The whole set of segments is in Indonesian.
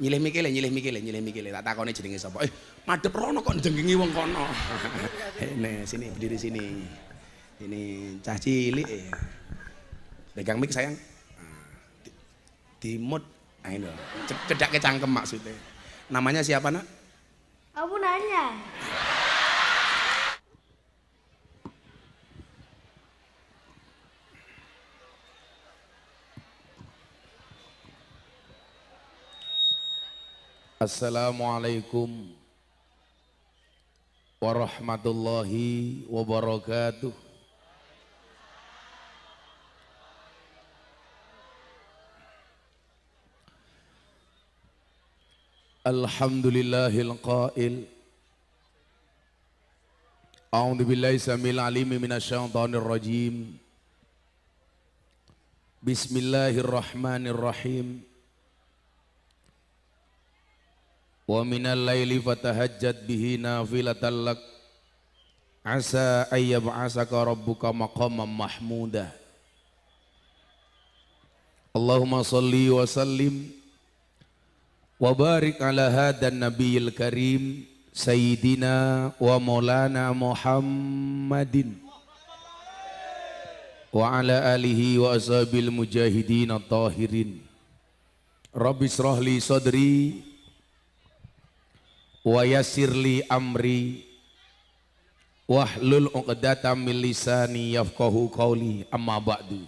Nyilih mikile tak takoni jenenge sapa. Madhep rono kok jenggingi wong kono. Sini berdiri sini. Ini cah cilik. Pegang mic sayang. Dimut. Nah ini cedak ke cangkem maksudnya. Namanya siapa nak? Kamu nanya. Assalamualaikum warahmatullahi wabarakatuh. Alhamdulillahil qail. A'udzu billahi samil alim minasyaitonir rajim. Bismillahirrahmanirrahim. Wa minal laili fatahajjat bihi nafilatan lak asa ayyab'asaka rabbuka maqaman mahmuda. Allahumma salli wa sallim wa barik ala hadan nabiyil karim sayyidina wa maulana Muhammadin wa ala alihi wa ashabil mujahidin at-tahirin. Rabbi israh li sadri wa yassirli amri wahlul 'uqdatam min lisani yafqahu qawli, amma ba'du.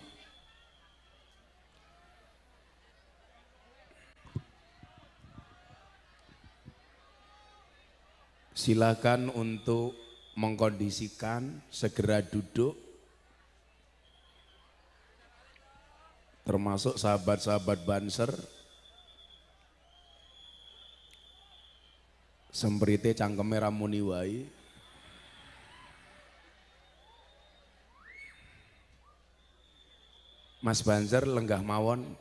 Silakan untuk mengkondisikan, segera duduk, termasuk sahabat-sahabat Banser. Sembrite cangkeme ramuni wae. Mas Banser lenggah mawon.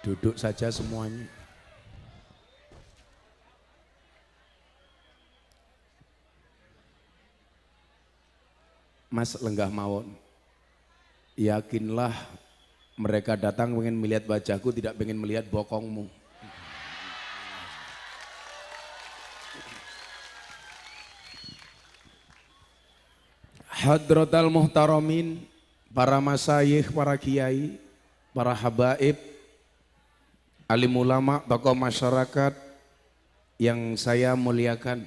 Duduk saja semuanya. Mas lenggah mawon. Yakinlah mereka datang pengen melihat wajahku, tidak pengen melihat bokongmu. Hadratal muhtaramin, para masyayikh, para kiai, para habaib, alim ulama, tokoh masyarakat yang saya muliakan,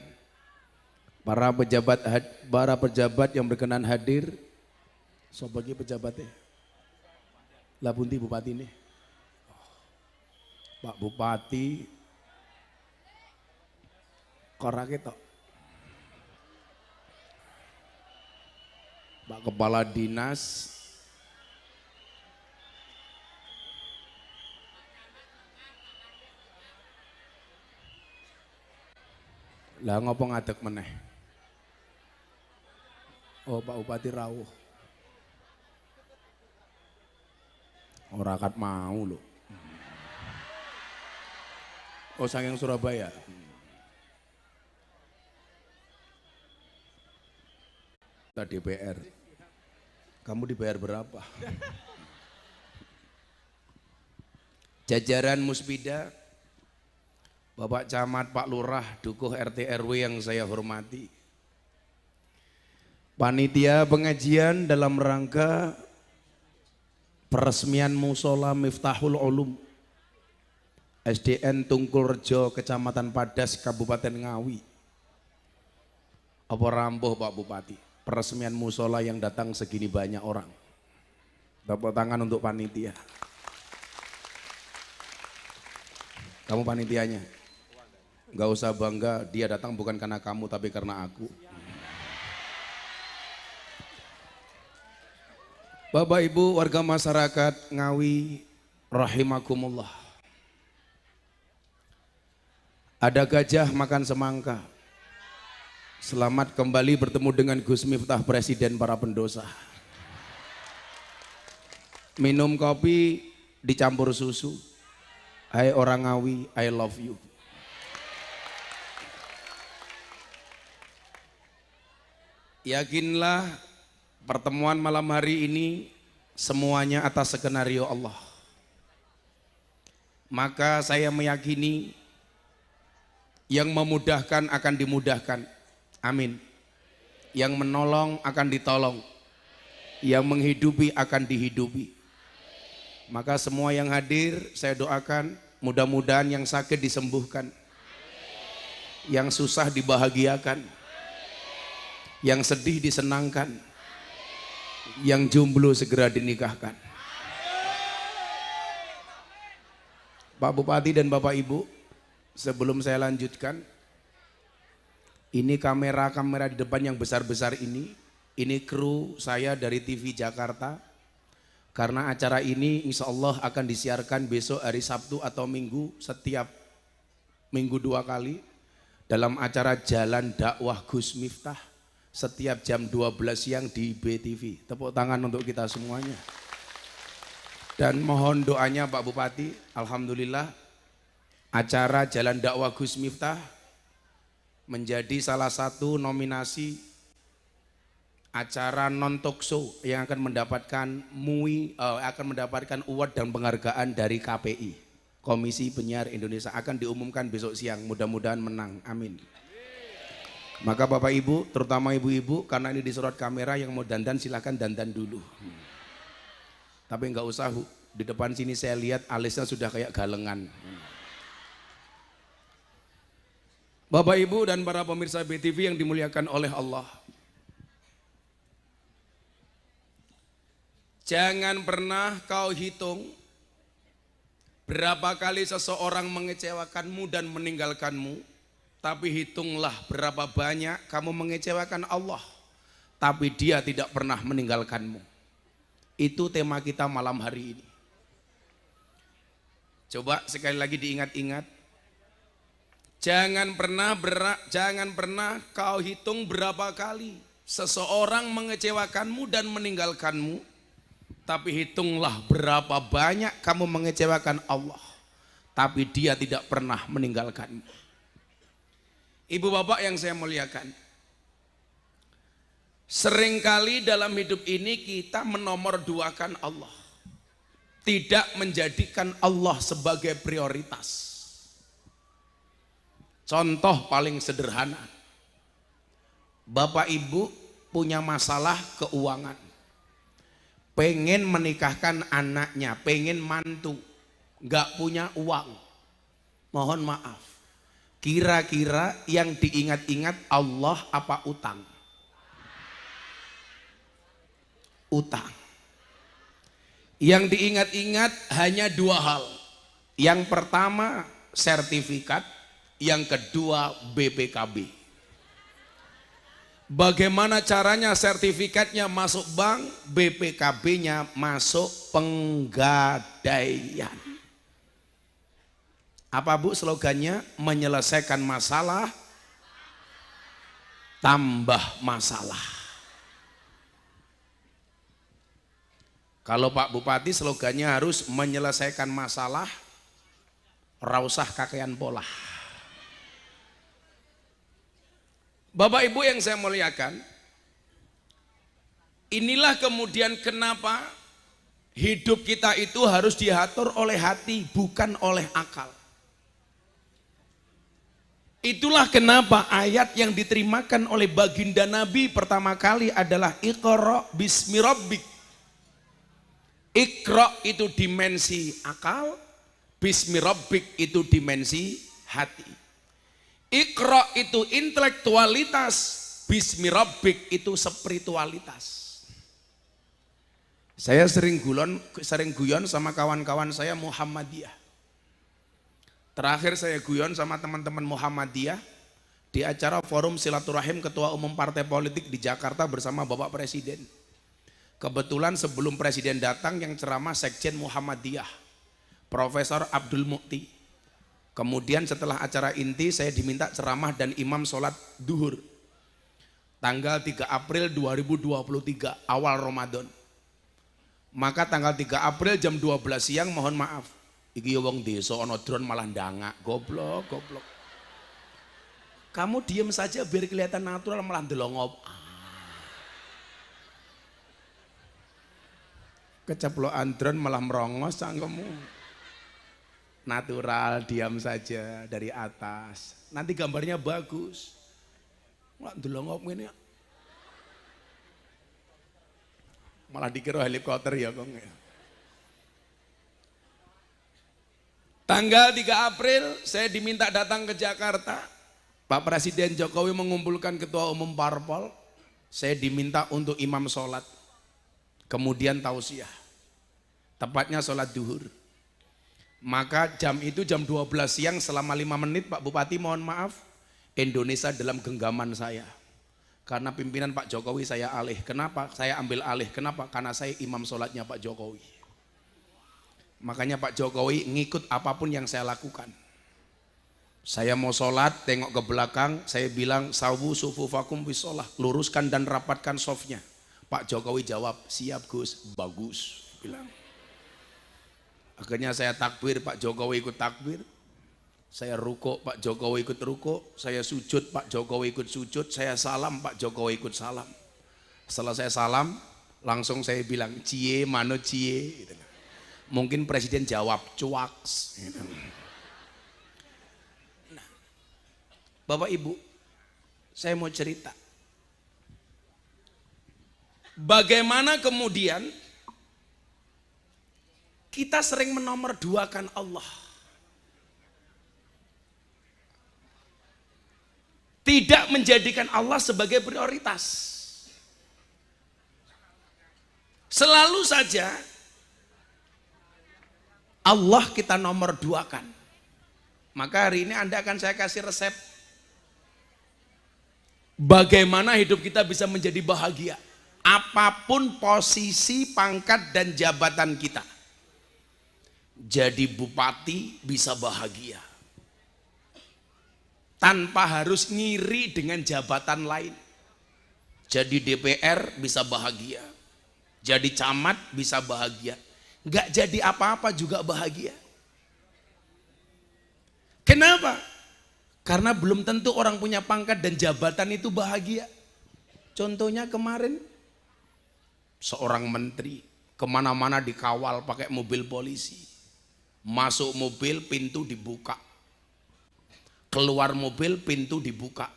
para pejabat yang berkenan hadir. Sebagai pejabatnya lah bunti bupati ini, Pak Bupati korake tok, Pak Kepala Dinas, lah ngopo ngadeg meneh. Oh Pak Bupati rawuh. Ora kat mau lho. Oh saking Surabaya. Kita DPR. Kamu dibayar berapa? Jajaran Muspida, Bapak Camat, Pak Lurah, Dukuh RT RW yang saya hormati. Panitia pengajian dalam rangka peresmian Musola Miftahul Ulum SDN Tungkul Rejo, Kecamatan Padas, Kabupaten Ngawi. Apa rampuh Pak Bupati? Peresmian musola yang datang segini banyak orang. Tepuk tangan untuk panitia. Kamu panitianya? Gak usah bangga, dia datang bukan karena kamu tapi karena aku. Bapak Ibu warga masyarakat Ngawi rahimakumullah. Ada gajah makan semangka. Selamat kembali bertemu dengan Gus Miftah, Presiden para pendosa. Minum kopi dicampur susu. Hai orang Ngawi, I love you. Yakinlah pertemuan malam hari ini semuanya atas skenario Allah. Maka saya meyakini yang memudahkan akan dimudahkan. Amin. Yang menolong akan ditolong. Yang menghidupi akan dihidupi. Maka semua yang hadir saya doakan mudah-mudahan yang sakit disembuhkan. Yang susah dibahagiakan. Yang sedih disenangkan. Yang jomblo segera dinikahkan. Pak Bupati dan Bapak Ibu, sebelum saya lanjutkan, ini kamera-kamera di depan yang besar-besar ini kru saya dari TV Jakarta. Karena acara ini insya Allah akan disiarkan besok hari Sabtu atau Minggu, setiap minggu 2 kali dalam acara Jalan Dakwah Gus Miftah setiap jam 12 siang di BTV. Tepuk tangan untuk kita semuanya. Dan mohon doanya Pak Bupati, alhamdulillah acara Jalan Dakwah Gus Miftah menjadi salah satu nominasi acara non talk show yang akan mendapatkan award dan penghargaan dari KPI, Komisi Penyiar Indonesia, akan diumumkan besok siang, mudah-mudahan menang, amin. Maka Bapak Ibu, terutama ibu-ibu, karena ini disorot kamera, yang mau dandan silahkan dandan dulu. Tapi enggak usah, di depan sini saya lihat alisnya sudah kayak galengan. Bapak Ibu dan para pemirsa BTV yang dimuliakan oleh Allah. Jangan pernah kau hitung berapa kali seseorang mengecewakanmu dan meninggalkanmu, tapi hitunglah berapa banyak kamu mengecewakan Allah, tapi Dia tidak pernah meninggalkanmu. Itu tema kita malam hari ini. Coba sekali lagi diingat-ingat. Jangan pernah kau hitung berapa kali seseorang mengecewakanmu dan meninggalkanmu, tapi hitunglah berapa banyak kamu mengecewakan Allah, tapi Dia tidak pernah meninggalkanmu. Ibu bapak yang saya muliakan, seringkali dalam hidup ini kita menomorduakan Allah, tidak menjadikan Allah sebagai prioritas. Contoh paling sederhana, bapak ibu punya masalah keuangan, pengen menikahkan anaknya, pengen mantu, nggak punya uang. Mohon maaf, kira-kira yang diingat-ingat Allah apa utang? Utang. Yang diingat-ingat hanya 2 hal. Yang pertama sertifikat, yang kedua BPKB. Bagaimana caranya sertifikatnya masuk bank, BPKB-nya masuk penggadaian. Apa Bu slogannya? Menyelesaikan masalah, tambah masalah. Kalau Pak Bupati slogannya harus menyelesaikan masalah, rausah kakean pola. Bapak Ibu yang saya muliakan, inilah kemudian kenapa hidup kita itu harus diatur oleh hati, bukan oleh akal. Itulah kenapa ayat yang diterimakan oleh baginda Nabi pertama kali adalah Iqra bismi rabbik. Iqra itu dimensi akal, bismi rabbik itu dimensi hati. Iqra itu intelektualitas, bismi rabbik itu spiritualitas. Saya sering guyon sama kawan-kawan saya Muhammadiyah. Terakhir saya guyon sama teman-teman Muhammadiyah di acara forum silaturahim ketua umum partai politik di Jakarta bersama Bapak Presiden. Kebetulan sebelum Presiden datang yang ceramah Sekjen Muhammadiyah, Profesor Abdul Mukti. Kemudian setelah acara inti saya diminta ceramah dan imam sholat duhur. Tanggal 3 April 2023 awal Ramadan. Maka tanggal 3 April jam 12 siang mohon maaf. Iki wong desa ana drone malah ndangak, goblok. Kamu diem saja biar kelihatan natural malah ndelongop. Keceplokan drone malah merongos cangkemmu. natural, diam saja dari atas. Nanti gambarnya bagus. Nggak ndelongok ngene. Malah dikira helikopter ya kong. Tanggal 3 April saya diminta datang ke Jakarta. Pak Presiden Jokowi mengumpulkan ketua umum parpol. Saya diminta untuk imam sholat. Kemudian tausiah. Tepatnya sholat duhur. Maka jam itu jam 12 siang selama 5 menit Pak Bupati mohon maaf. Indonesia dalam genggaman saya. Karena pimpinan Pak Jokowi saya alih. Kenapa? Saya ambil alih. Kenapa? Karena saya imam sholatnya Pak Jokowi. Makanya Pak Jokowi ngikut apapun yang saya lakukan. Saya mau sholat, tengok ke belakang, saya bilang sawu sufufakum bisolah, luruskan dan rapatkan softnya. Pak Jokowi jawab, siap Gus, bagus. Bilang. Akhirnya saya takbir, Pak Jokowi ikut takbir. Saya ruko, Pak Jokowi ikut ruko. Saya sujud, Pak Jokowi ikut sujud. Saya salam, Pak Jokowi ikut salam. Setelah saya salam, langsung saya bilang, cie, mano cie. Gitu. Mungkin presiden jawab cuaks. Nah, Bapak Ibu, saya mau cerita. Bagaimana kemudian kita sering menomorduakan Allah. Tidak menjadikan Allah sebagai prioritas. Selalu saja Allah kita nomor duakan. Maka hari ini Anda akan saya kasih resep bagaimana hidup kita bisa menjadi bahagia. Apapun posisi, pangkat dan jabatan kita. Jadi bupati bisa bahagia. Tanpa harus ngiri dengan jabatan lain. Jadi DPR bisa bahagia. Jadi camat bisa bahagia. Nggak jadi apa-apa juga bahagia. Kenapa? Karena belum tentu orang punya pangkat dan jabatan itu bahagia. Contohnya kemarin seorang menteri kemana-mana dikawal pakai mobil polisi. Masuk mobil pintu dibuka. Keluar mobil pintu dibuka.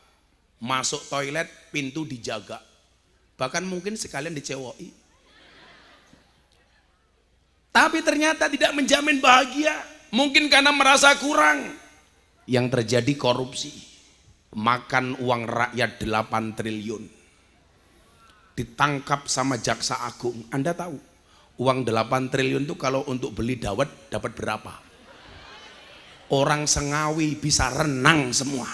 Masuk toilet pintu dijaga. Bahkan mungkin sekalian dicewoi. Tapi ternyata tidak menjamin bahagia. Mungkin karena merasa kurang. Yang terjadi korupsi. Makan uang rakyat 8 triliun. Ditangkap sama jaksa agung. Anda tahu uang 8 triliun itu kalau untuk beli dawet dapat berapa? Orang Sengawi bisa renang semua.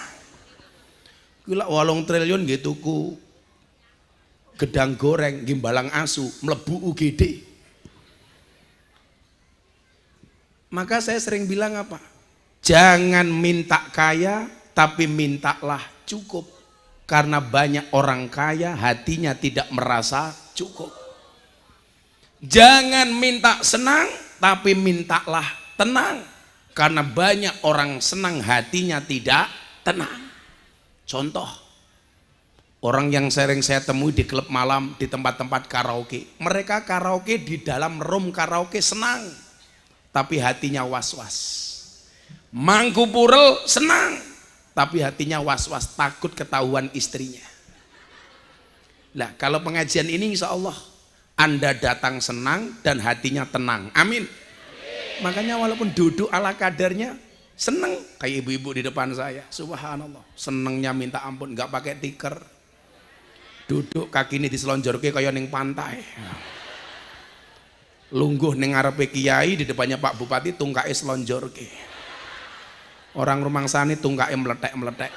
Gila 8 triliun gitu ku gedang goreng, gimbalang asu, melebu UGD. Maka saya sering bilang apa? Jangan minta kaya, tapi mintalah cukup. Karena banyak orang kaya hatinya tidak merasa cukup. Jangan minta senang, tapi mintalah tenang. Karena banyak orang senang hatinya tidak tenang. Contoh, orang yang sering saya temui di klub malam, di tempat-tempat karaoke. Mereka karaoke di dalam room karaoke senang. Tapi hatinya was-was. Mangku purel senang, tapi hatinya was-was, takut ketahuan istrinya. Nah, kalau pengajian ini insya Allah Anda datang senang dan hatinya tenang. Amin. Makanya walaupun duduk ala kadarnya senang, kayak ibu-ibu di depan saya, subhanallah, senengnya minta ampun, nggak pakai tikar. Duduk kaki ini diselonjorke kayak ning pantai. Lungguh ning ngarepe kiai, di depannya Pak Bupati tungkae selonjorke. Orang rumangsane tungkae meletek-meletek.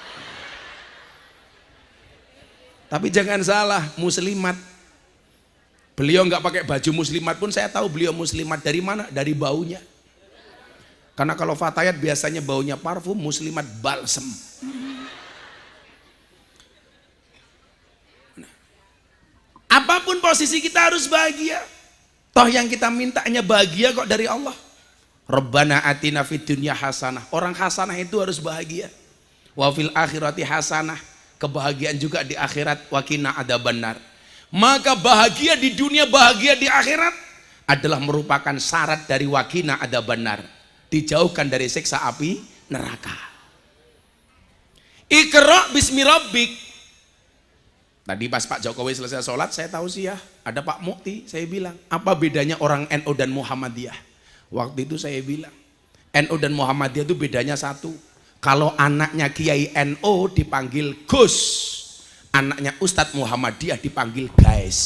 Tapi jangan salah, muslimat. Beliau nggak pakai baju muslimat pun saya tahu beliau muslimat. Dari mana? Dari baunya. Karena kalau fatayat biasanya baunya parfum, muslimat balsem. Nah, apapun posisi kita harus bahagia. Toh yang kita minta hanya bahagia kok dari Allah. Rabbana atina fid dunya hasanah. Orang hasanah itu harus bahagia. Wa fil akhirati hasanah. Kebahagiaan juga di akhirat. Wa qina adzabannar. Maka bahagia di dunia, bahagia di akhirat adalah merupakan syarat dari wa qina adzabannar. dijauhkan dari siksa api neraka. Iqra bismi rabbik. Tadi pas Pak Jokowi selesai sholat, saya tahu sih ya, ada Pak Mukti, saya bilang, apa bedanya orang NU dan Muhammadiyah? Waktu itu saya bilang, NU dan Muhammadiyah itu bedanya satu. Kalau anaknya Kiai NU dipanggil Gus, anaknya Ustadz Muhammadiyah dipanggil guys.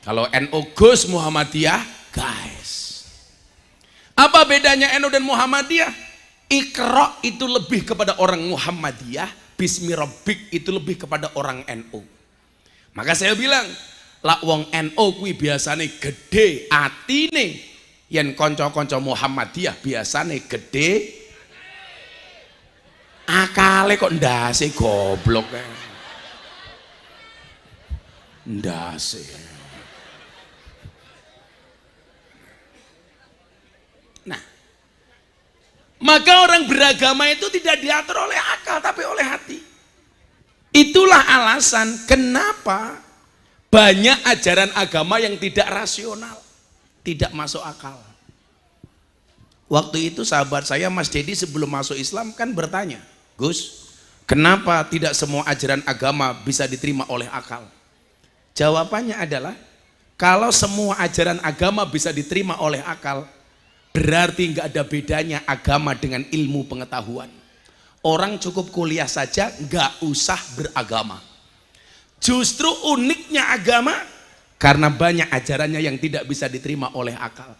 Kalau NU Gus, Muhammadiyah guys. Apa bedanya NU dan Muhammadiyah? Iqra itu lebih kepada orang Muhammadiyah, bismi rabbik itu lebih kepada orang NU. Maka saya bilang, lak wong NU kuwi biasane gede atine, yen kanca-kanca Muhammadiyah biasane gede akale kok ndase goblok kae. Ndase. Nah, maka orang beragama itu tidak diatur oleh akal tapi oleh hati. Itulah alasan kenapa banyak ajaran agama yang tidak rasional, tidak masuk akal. Waktu itu sahabat saya Mas Dedi sebelum masuk Islam kan bertanya, Gus, kenapa tidak semua ajaran agama bisa diterima oleh akal? Jawabannya adalah, kalau semua ajaran agama bisa diterima oleh akal, berarti nggak ada bedanya agama dengan ilmu pengetahuan. Orang cukup kuliah saja, nggak usah beragama. Justru uniknya agama, karena banyak ajarannya yang tidak bisa diterima oleh akal.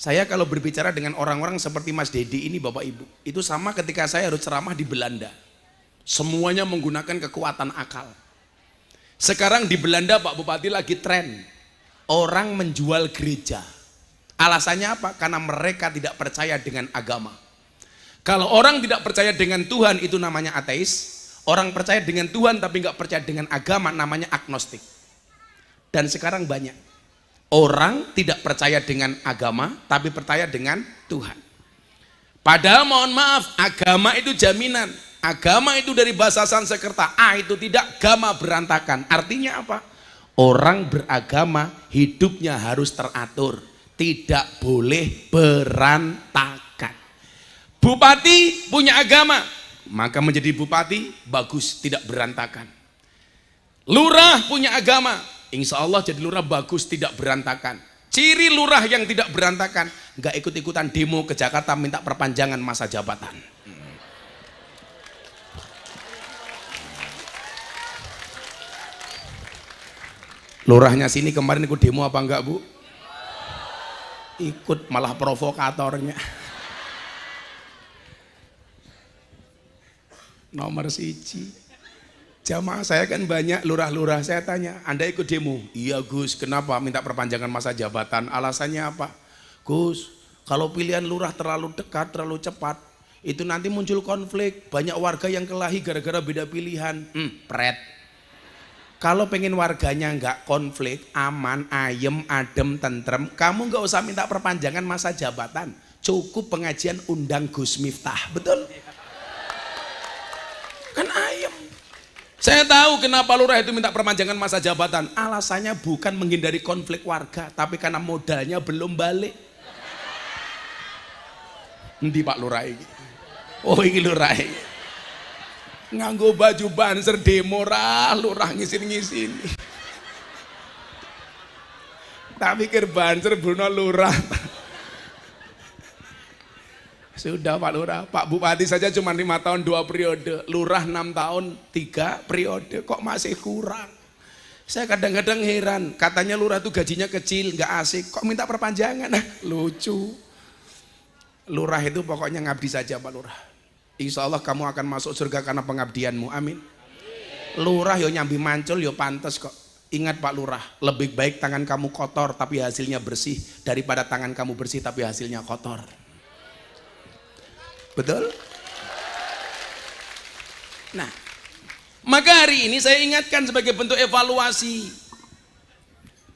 Saya kalau berbicara dengan orang-orang seperti Mas Dedi ini Bapak Ibu, itu sama ketika saya harus ceramah di Belanda. Semuanya menggunakan kekuatan akal. Sekarang di Belanda Pak Bupati lagi tren, orang menjual gereja. Alasannya apa? Karena mereka tidak percaya dengan agama. Kalau orang tidak percaya dengan Tuhan itu namanya ateis. Orang percaya dengan Tuhan tapi nggak percaya dengan agama namanya agnostik. Dan sekarang banyak orang tidak percaya dengan agama tapi percaya dengan Tuhan. Padahal mohon maaf, agama itu jaminan. Agama itu dari bahasa Sanskerta, itu tidak, gama berantakan. Artinya apa? Orang beragama hidupnya harus teratur, tidak boleh berantakan. Bupati punya agama, maka menjadi bupati bagus, tidak berantakan. Lurah punya agama, insya Allah jadi lurah bagus, tidak berantakan. Ciri lurah yang tidak berantakan, nggak ikut-ikutan demo ke Jakarta minta perpanjangan masa jabatan. Lurahnya sini kemarin ikut demo apa enggak Bu? Ikut, malah provokatornya. Nomor siji, jamaah saya kan banyak lurah-lurah, saya tanya, Anda ikut demo? Iya Gus, kenapa? Minta perpanjangan masa jabatan. Alasannya apa? Gus, kalau pilihan lurah terlalu dekat, terlalu cepat, itu nanti muncul konflik, banyak warga yang kelahi gara-gara beda pilihan. Pret. Kalau pengen warganya nggak konflik, aman, ayem, adem, tentrem, kamu nggak usah minta perpanjangan masa jabatan, cukup pengajian undang Gus Miftah, betul? Kan ayem. Saya tahu kenapa lurah itu minta perpanjangan masa jabatan. Alasannya bukan menghindari konflik warga, tapi karena modalnya belum balik. Endi Pak Lurah ini? Oh ini lurah ini. Nganggo baju banser demo lurah ngisin-ngisin. Tak pikir banser Bruno lurah. Sudah Pak Lurah, Pak Bupati saja cuma 5 tahun 2 periode, Lurah 6 tahun 3 periode, kok masih kurang. Saya kadang-kadang heran, katanya Lurah itu gajinya kecil, nggak asik, kok minta perpanjangan? Lucu. Lurah itu pokoknya ngabdi saja Pak Lurah. Insya Allah kamu akan masuk surga karena pengabdianmu, amin. Lurah yo nyambi mancul yo pantes kok. Ingat Pak Lurah, lebih baik tangan kamu kotor tapi hasilnya bersih daripada tangan kamu bersih tapi hasilnya kotor. Betul? Nah, maka hari ini saya ingatkan sebagai bentuk evaluasi.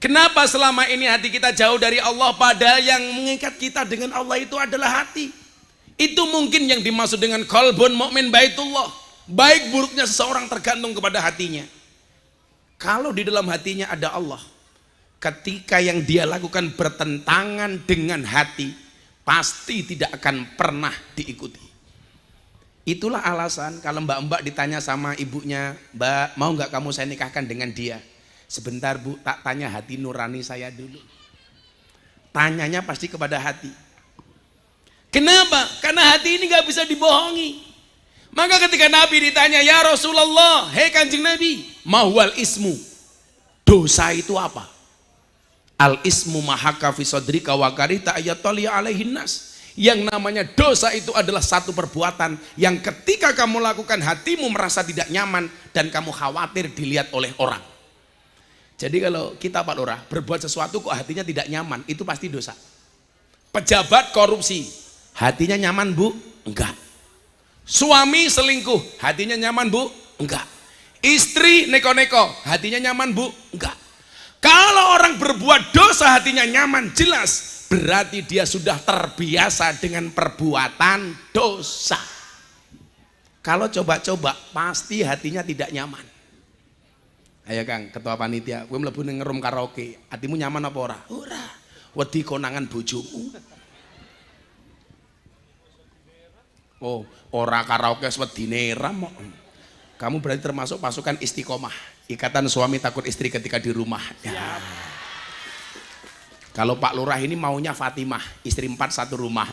Kenapa selama ini hati kita jauh dari Allah, padahal yang mengikat kita dengan Allah itu adalah hati. Itu mungkin yang dimaksud dengan qalbun mu'min baitullah. Baik buruknya seseorang tergantung kepada hatinya. Kalau di dalam hatinya ada Allah, ketika yang dia lakukan bertentangan dengan hati, pasti tidak akan pernah diikuti. Itulah alasan kalau mbak-mbak ditanya sama ibunya, "Mbak, mau nggak kamu saya nikahkan dengan dia?" "Sebentar Bu, tak tanya hati nurani saya dulu." Tanyanya pasti kepada hati. Kenapa? Karena hati ini nggak bisa dibohongi. Maka ketika Nabi ditanya, "Ya Rasulullah, hei Kanjeng Nabi, mahwal ismu?" Dosa itu apa? Al ismu mahaka fi sadrika wa karita ayatali alaihin nas. Yang namanya dosa itu adalah satu perbuatan yang ketika kamu lakukan hatimu merasa tidak nyaman dan kamu khawatir dilihat oleh orang. Jadi kalau kita Pak Lurah berbuat sesuatu kok hatinya tidak nyaman, itu pasti dosa. Pejabat korupsi, hatinya nyaman Bu? Enggak. Suami selingkuh, hatinya nyaman Bu? Enggak. Istri neko-neko, hatinya nyaman Bu? Enggak. Kalau orang berbuat dosa hatinya nyaman, jelas berarti dia sudah terbiasa dengan perbuatan dosa. Kalau coba-coba pasti hatinya tidak nyaman. Ayo Kang, ketua panitia, gue mlebu ning room karaoke, hatimu nyaman apa ora? Ora. Wedi konangan bojomu. Oh, ora karaoke wedine ram. Kamu berarti termasuk pasukan istiqomah, ikatan suami takut istri ketika di rumah. Ya. Kalau Pak Lurah ini maunya Fatimah, istri 4 satu rumah.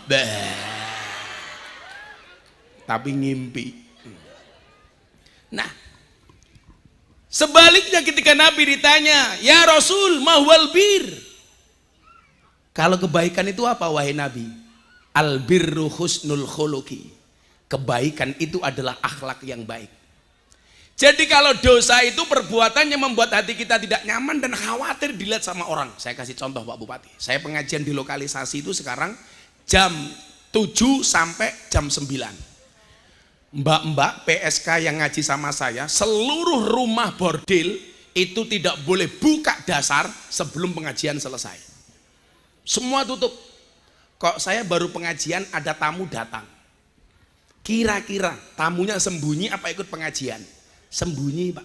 Tapi ngimpi. Nah, sebaliknya ketika Nabi ditanya, "Ya Rasul, mahwal bir?" Kalau kebaikan itu apa wahai Nabi? Al birru husnul khuluqi. Kebaikan itu adalah akhlak yang baik. Jadi kalau dosa itu perbuatan yang membuat hati kita tidak nyaman dan khawatir dilihat sama orang. Saya kasih contoh Pak Bupati. Saya pengajian di lokalisasi itu sekarang jam 7 sampai jam 9. Mbak-mbak PSK yang ngaji sama saya, seluruh rumah bordil itu tidak boleh buka dasar sebelum pengajian selesai. Semua tutup. Kok saya baru pengajian ada tamu datang. Kira-kira tamunya sembunyi apa ikut pengajian? Sembunyi Pak.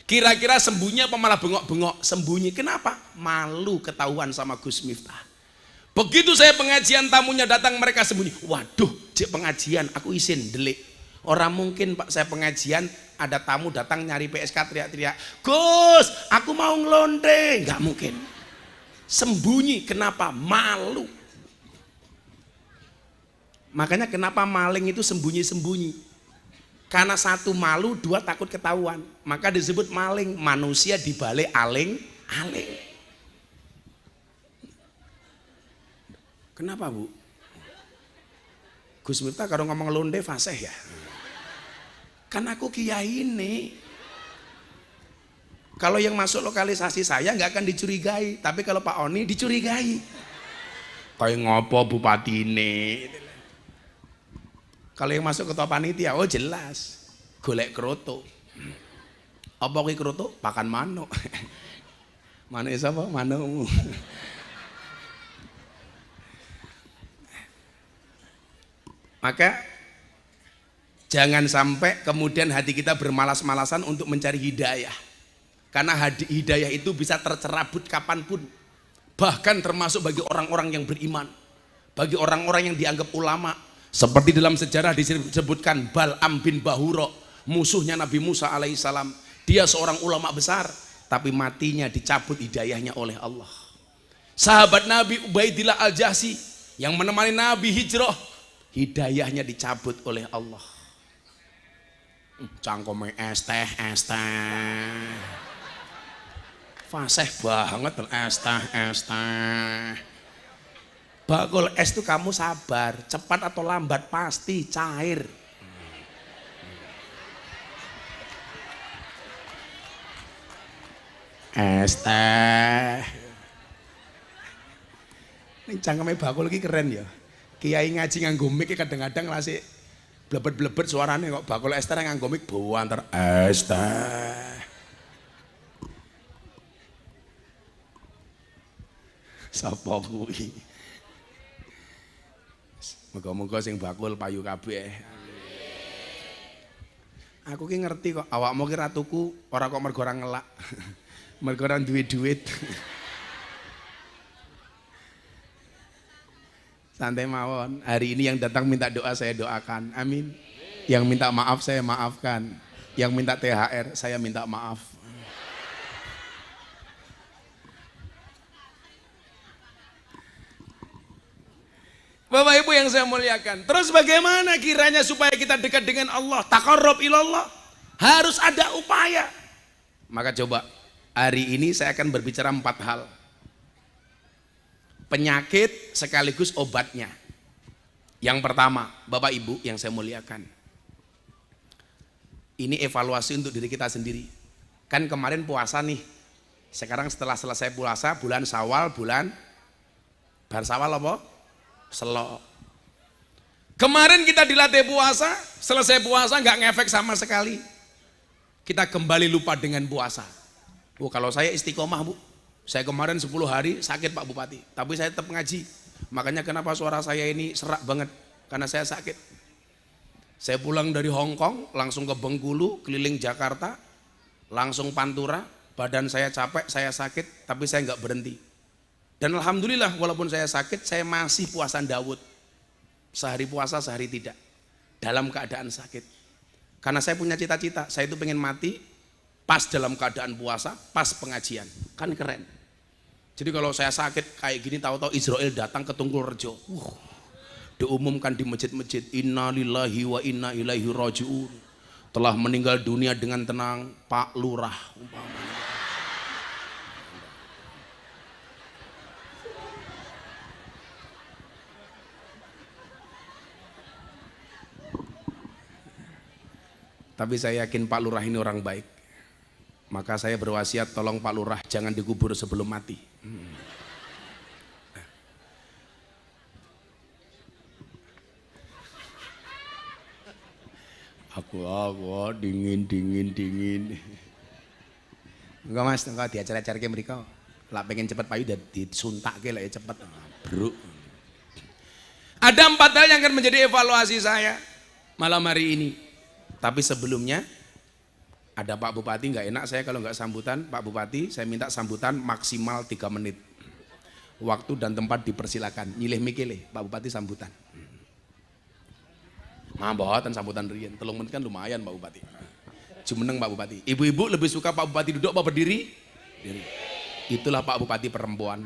Kira-kira sembunyi apa malah bengok-bengok? Sembunyi. Kenapa? Malu ketahuan sama Gus Miftah. Begitu saya pengajian tamunya datang mereka sembunyi. Waduh, cek pengajian aku izin delik. Orang mungkin Pak saya pengajian ada tamu datang nyari PSK teriak-teriak, "Gus, aku mau ngelonde." Nggak mungkin. Sembunyi. Kenapa? Malu. Makanya kenapa maling itu sembunyi-sembunyi? Karena satu malu, dua takut ketahuan. Maka disebut maling, manusia dibalik aling-aling. Kenapa Bu? Gus Miftah kalau ngomong londe fasih ya? Kan aku kiai ini. Kalau yang masuk lokalisasi saya nggak akan dicurigai, tapi kalau Pak Oni dicurigai. Kayak ngopo bupati ini? Kalau yang masuk ketua panitia, oh jelas, golek kroto. Apa kuwi kroto? Pakan manuk. Manuk sapa? Manukmu. Maka jangan sampai kemudian hati kita bermalas-malasan untuk mencari hidayah. Karena hidayah itu bisa tercerabut kapanpun. Bahkan termasuk bagi orang-orang yang beriman. Bagi orang-orang yang dianggap ulama. Seperti dalam sejarah disebutkan Bal'am bin Bahuro, musuhnya Nabi Musa alaihissalam. Dia seorang ulama besar, tapi matinya dicabut hidayahnya oleh Allah. Sahabat Nabi Ubaidillah Al-Jahsi yang menemani Nabi hijrah, hidayahnya dicabut oleh Allah. Cangkome es teh. Fasih banget es teh. Bakul es itu kamu sabar, cepat atau lambat pasti cair. Es teh. Ini cangkeme bakul iki keren ya. Kiai ngaji nganggo mic kadang-kadang lasik blebet-blebet suarane kok bakul es teh nganggo mic bawa antar es teh. Sapa kuwi? Moga-moga sing bakul payu kabeh. Aku ki ngerti kok awakmu ki ratuku ora kok mergo ora ngelak. Mergo ora duwe duit. Santai mawon. Hari ini yang datang minta doa saya doakan. Amin. Yang minta maaf saya maafkan. Yang minta THR saya minta maaf. Bapak Ibu yang saya muliakan. Terus bagaimana kiranya supaya kita dekat dengan Allah? Taqarrub ilallah. Harus ada upaya. Maka coba hari ini saya akan berbicara 4 hal. Penyakit sekaligus obatnya. Yang pertama, Bapak Ibu yang saya muliakan. Ini evaluasi untuk diri kita sendiri. Kan kemarin puasa nih. Sekarang setelah selesai puasa, bulan Syawal, bulan Barsawal apa? Selo. Kemarin kita dilatih puasa, selesai puasa nggak ngefek sama sekali. Kita kembali lupa dengan puasa. Oh, kalau saya istiqomah Bu, saya kemarin 10 hari sakit Pak Bupati, tapi saya tetap ngaji. Makanya kenapa suara saya ini serak banget, karena saya sakit. Saya pulang dari Hong Kong, langsung ke Bengkulu, keliling Jakarta, langsung Pantura, badan saya capek, saya sakit, tapi saya nggak berhenti. Dan alhamdulillah walaupun saya sakit, saya masih puasa Daud. Sehari puasa, sehari tidak. Dalam keadaan sakit. Karena saya punya cita-cita, saya itu pengen mati pas dalam keadaan puasa, pas pengajian. Kan keren. Jadi kalau saya sakit kayak gini, tahu-tahu Israel datang ke Tungkulrejo. Diumumkan di masjid-masjid, inna lillahi wa inna ilaihi raji'un. Telah meninggal dunia dengan tenang Pak Lurah. Tapi saya yakin Pak Lurah ini orang baik. Maka saya berwasiat tolong Pak Lurah jangan dikubur sebelum mati. Aku dingin. Enggak Mas, enggak di acara-acara kayak mereka. Lah pengen cepet payu dan disuntak ke lah ya cepet. Bro. Ada 4 hal yang akan menjadi evaluasi saya malam hari ini. Tapi sebelumnya ada Pak Bupati, nggak enak saya kalau nggak sambutan. Pak Bupati, saya minta sambutan maksimal 3 menit. Waktu dan tempat dipersilakan. Nyilih mikile, Pak Bupati sambutan. Mambatan sambutan rian. 3 menit kan lumayan Pak Bupati. Jumeneng Pak Bupati. Ibu-ibu lebih suka Pak Bupati duduk apa berdiri? Berdiri. Itulah Pak Bupati perempuan.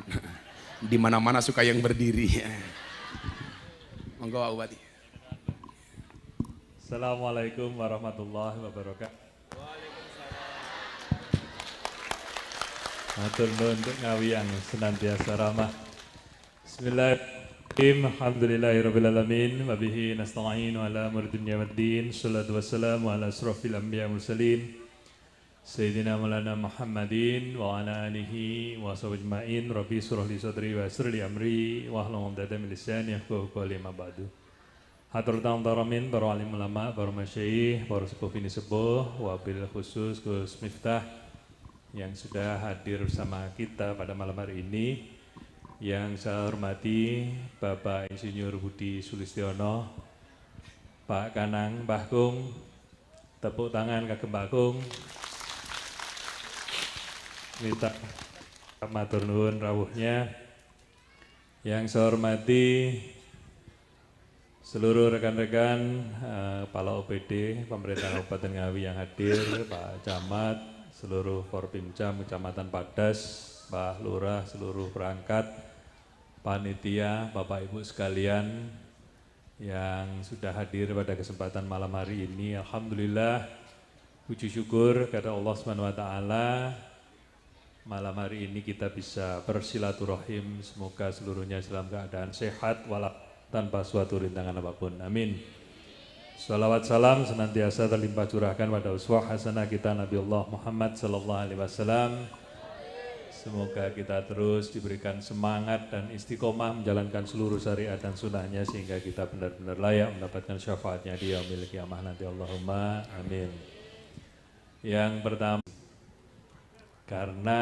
Di mana-mana suka yang berdiri. Monggo Pak Bupati. Assalamualaikum warahmatullahi wabarakatuh. Matur nuwun untuk ngawi yang senantiasa ramah. Bismillahirrahmanirrahim. Alhamdulillahirabbil alamin wa bihi nasta'inu ala umuri dunya waddin. Shallallahu wassalamu ala asrofil anbiya mursalin. Sayyidina Maulana Muhammadin wa ala alihi wa sahbihi ajmain. Rabbi shrah li sadri wa yassir li amri wa hlul 'uqdatam min lisani yafqahu qawli ma ba'du. Hatur taramin, para alim ulama, para masyayikh, para sepuh bini sepuh, wabil khusus Gus Miftah yang sudah hadir bersama kita pada malam hari ini. Yang saya hormati Bapak Insinyur Budi Sulistiono, Pak Kanang, Mbah Kung, tepuk tangan kagem Mbah Kung. Minta matur nuwun rawuhnya. Yang saya hormati seluruh rekan-rekan Kepala OPD Pemerintah Kabupaten Ngawi yang hadir, Pak Camat, seluruh Forbimcam Kecamatan Padas, Pak Lurah, seluruh perangkat, panitia, Bapak Ibu sekalian yang sudah hadir pada kesempatan malam hari ini. Alhamdulillah, puji syukur kepada Allah Subhanahu wa taala. Malam hari ini kita bisa bersilaturahim, semoga seluruhnya dalam keadaan sehat walafiat tanpa suatu rintangan apapun. Amin. Salawat salam senantiasa terlimpah curahkan pada uswah hasanah kita Nabi Allah Muhammad sallallahu alaihi wasallam. Semoga kita terus diberikan semangat dan istiqomah menjalankan seluruh syariat dan sunnahnya sehingga kita benar-benar layak mendapatkan syafaatnya di yaumil qiyamah nanti. Allahumma amin. Yang pertama, karena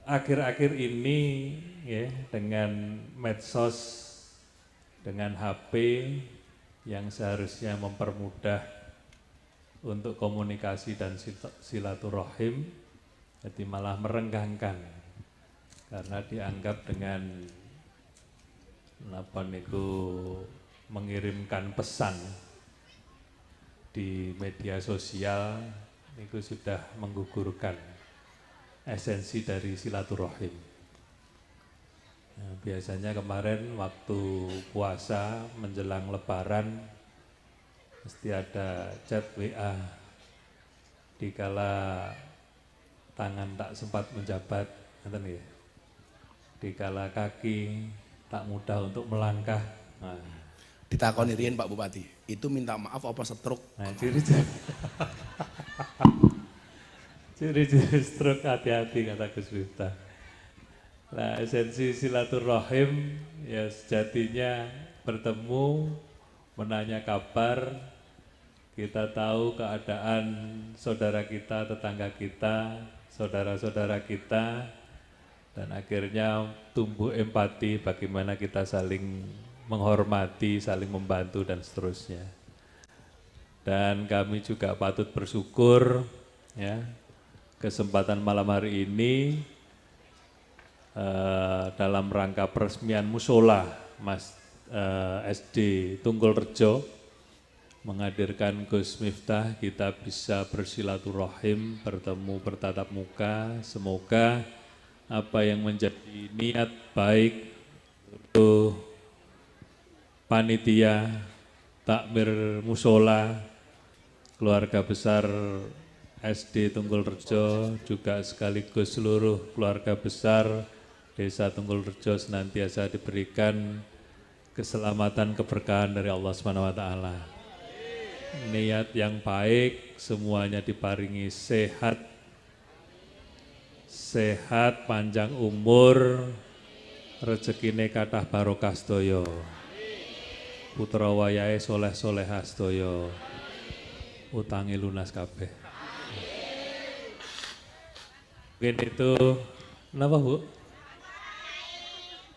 akhir-akhir ini ya, dengan medsos, dengan HP yang seharusnya mempermudah untuk komunikasi dan silaturahim, jadi malah merenggangkan karena dianggap dengan napa niku mengirimkan pesan di media sosial niku sudah menggugurkan esensi dari silaturahim. Nah, biasanya kemarin waktu puasa menjelang lebaran mesti ada chat WA dikala tangan tak sempat menjabat, ngeten nggih. Dikala kaki tak mudah untuk melangkah. Nah, Ditakoni riyen Pak Bupati, itu minta maaf apa setruk? nah ciri-ciri ciri-ciri stroke hati-hati kata Gus Miftah. Nah, esensi silaturahim ya sejatinya bertemu, menanya kabar, kita tahu keadaan saudara kita, tetangga kita, saudara-saudara kita, dan akhirnya tumbuh empati bagaimana kita saling menghormati, saling membantu dan seterusnya. Dan kami juga patut bersyukur ya, kesempatan malam hari ini dalam rangka peresmian musola SD Tunggul Rejo menghadirkan Gus Miftah, kita bisa bersilaturahim, bertemu bertatap muka. Semoga apa yang menjadi niat baik untuk panitia takmir musola, keluarga besar SD Tunggul Rejo, juga sekaligus seluruh keluarga besar Desa Tunggul Rejo senantiasa diberikan keselamatan, keberkahan dari Allah SWT. Niat yang baik, semuanya diparingi sehat, panjang umur, rezekine kathah barokah sedaya. Putra wayahe soleh-solehah sedaya. Utangi lunas kabeh. Mungkin itu, kenapa Bu?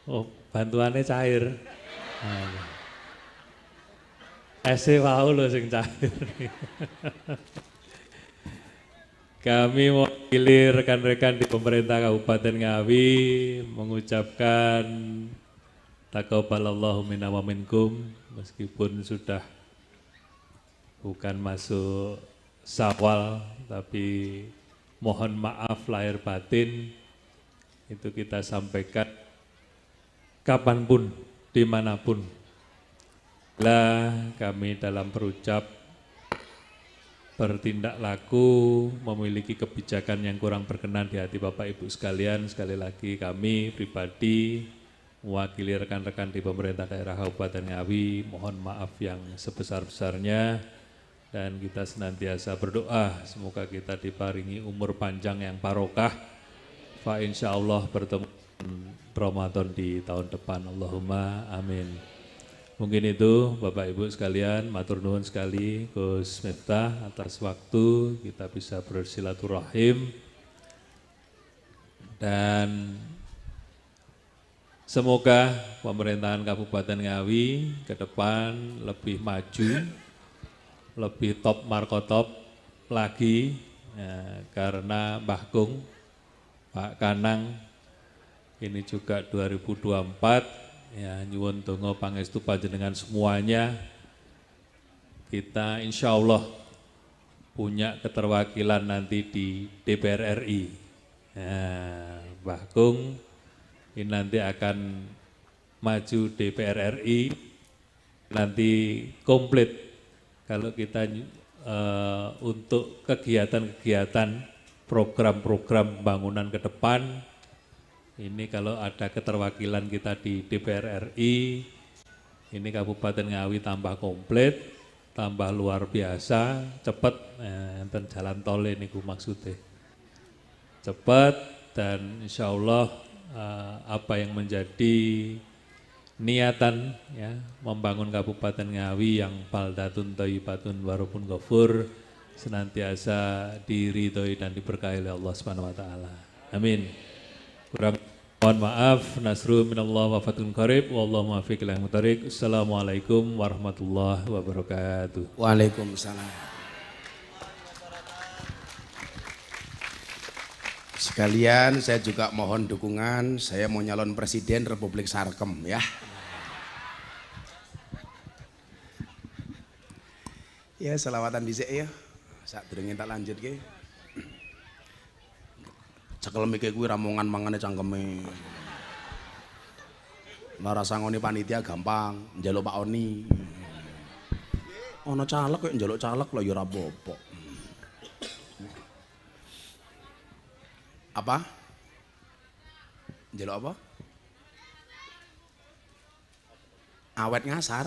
Oh, bantuannya cair. Ese wau lho sing cair. Kami mewakili rekan-rekan di pemerintah Kabupaten Ngawi mengucapkan taqabbalallahu minna wa minkum, meskipun sudah bukan masuk Syawal, tapi mohon maaf lahir batin itu kita sampaikan kapanpun, dimanapun. Lah kami dalam berucap, bertindak laku, memiliki kebijakan yang kurang berkenan di hati Bapak Ibu sekalian, sekali lagi kami pribadi mewakili rekan-rekan di pemerintah daerah Kabupaten Ngawi, mohon maaf yang sebesar-besarnya, dan kita senantiasa berdoa semoga kita diparingi umur panjang yang barokah, fa insyaallah bertemu Ramadan di tahun depan. Allahumma amin. Mungkin itu Bapak Ibu sekalian, matur nuwun sekali Gus Miftah atas waktu kita bisa bersilaturahim, dan semoga pemerintahan Kabupaten Ngawi ke depan lebih maju, lebih top markotop lagi ya, karena Mbah Kung, Pak Kanang ini juga 2024 ya, nyuwun donga pangestu panjenengan semuanya, kita insya Allah punya keterwakilan nanti di DPR RI. Ya, Mbah Kung ini nanti akan maju DPR RI, nanti komplit kalau kita untuk kegiatan-kegiatan program-program pembangunan ke depan. Ini kalau ada keterwakilan kita di DPR RI, ini Kabupaten Ngawi tambah komplit, tambah luar biasa, cepat, enten jalan tol ini maksudnya. Cepat, dan insya Allah apa yang menjadi niatan ya, membangun Kabupaten Ngawi yang baldatun thayyibatun warabun ghafur senantiasa diridhoi dan diberkahi oleh Allah Subhanahu wa taala. Amin. Kurang mohon maaf, nasru minallah wa fathun qarib, wallahu muwaffiq ila aqwamit. Assalamualaikum warahmatullahi wabarakatuh. Waalaikumsalam. Sekalian saya juga mohon dukungan, saya mau nyalon presiden Republik Sarkem ya. Ya selawatan dhisik ya. Sadurunge tak lanjut ki. Cekel mikir kuwi ramongan mangane cangkeme. Lara sangone panitia gampang, njaluk Pak Oni. Ana caleg kok njaluk caleg lho ya ora apa-apa. Apa? Njaluk apa? Awet ngasar.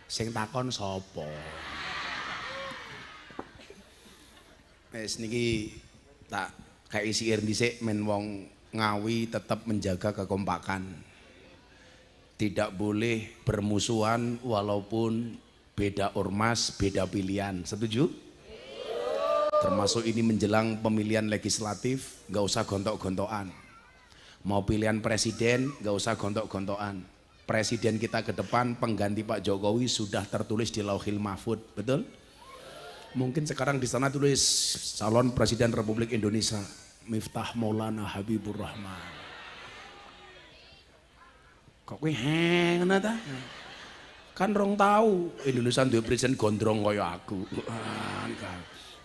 Sing takon sapa? Wis niki tak kayak siir dhisik men wong Ngawi tetap menjaga kekompakan. Tidak boleh bermusuhan walaupun beda ormas, beda pilihan. Setuju? Termasuk ini menjelang pemilihan legislatif, nggak usah gontok-gontokan. Mau pilihan presiden, nggak usah gontok-gontokan. Presiden kita ke depan, pengganti Pak Jokowi sudah tertulis di Lauhil Mahfud, betul? Mungkin sekarang di sana tulis calon presiden Republik Indonesia, Miftah Maulana Habibur Rahman. Kok kuwi ngono ta? Kan rong tahu Indonesia duwe presiden gondrong kaya aku.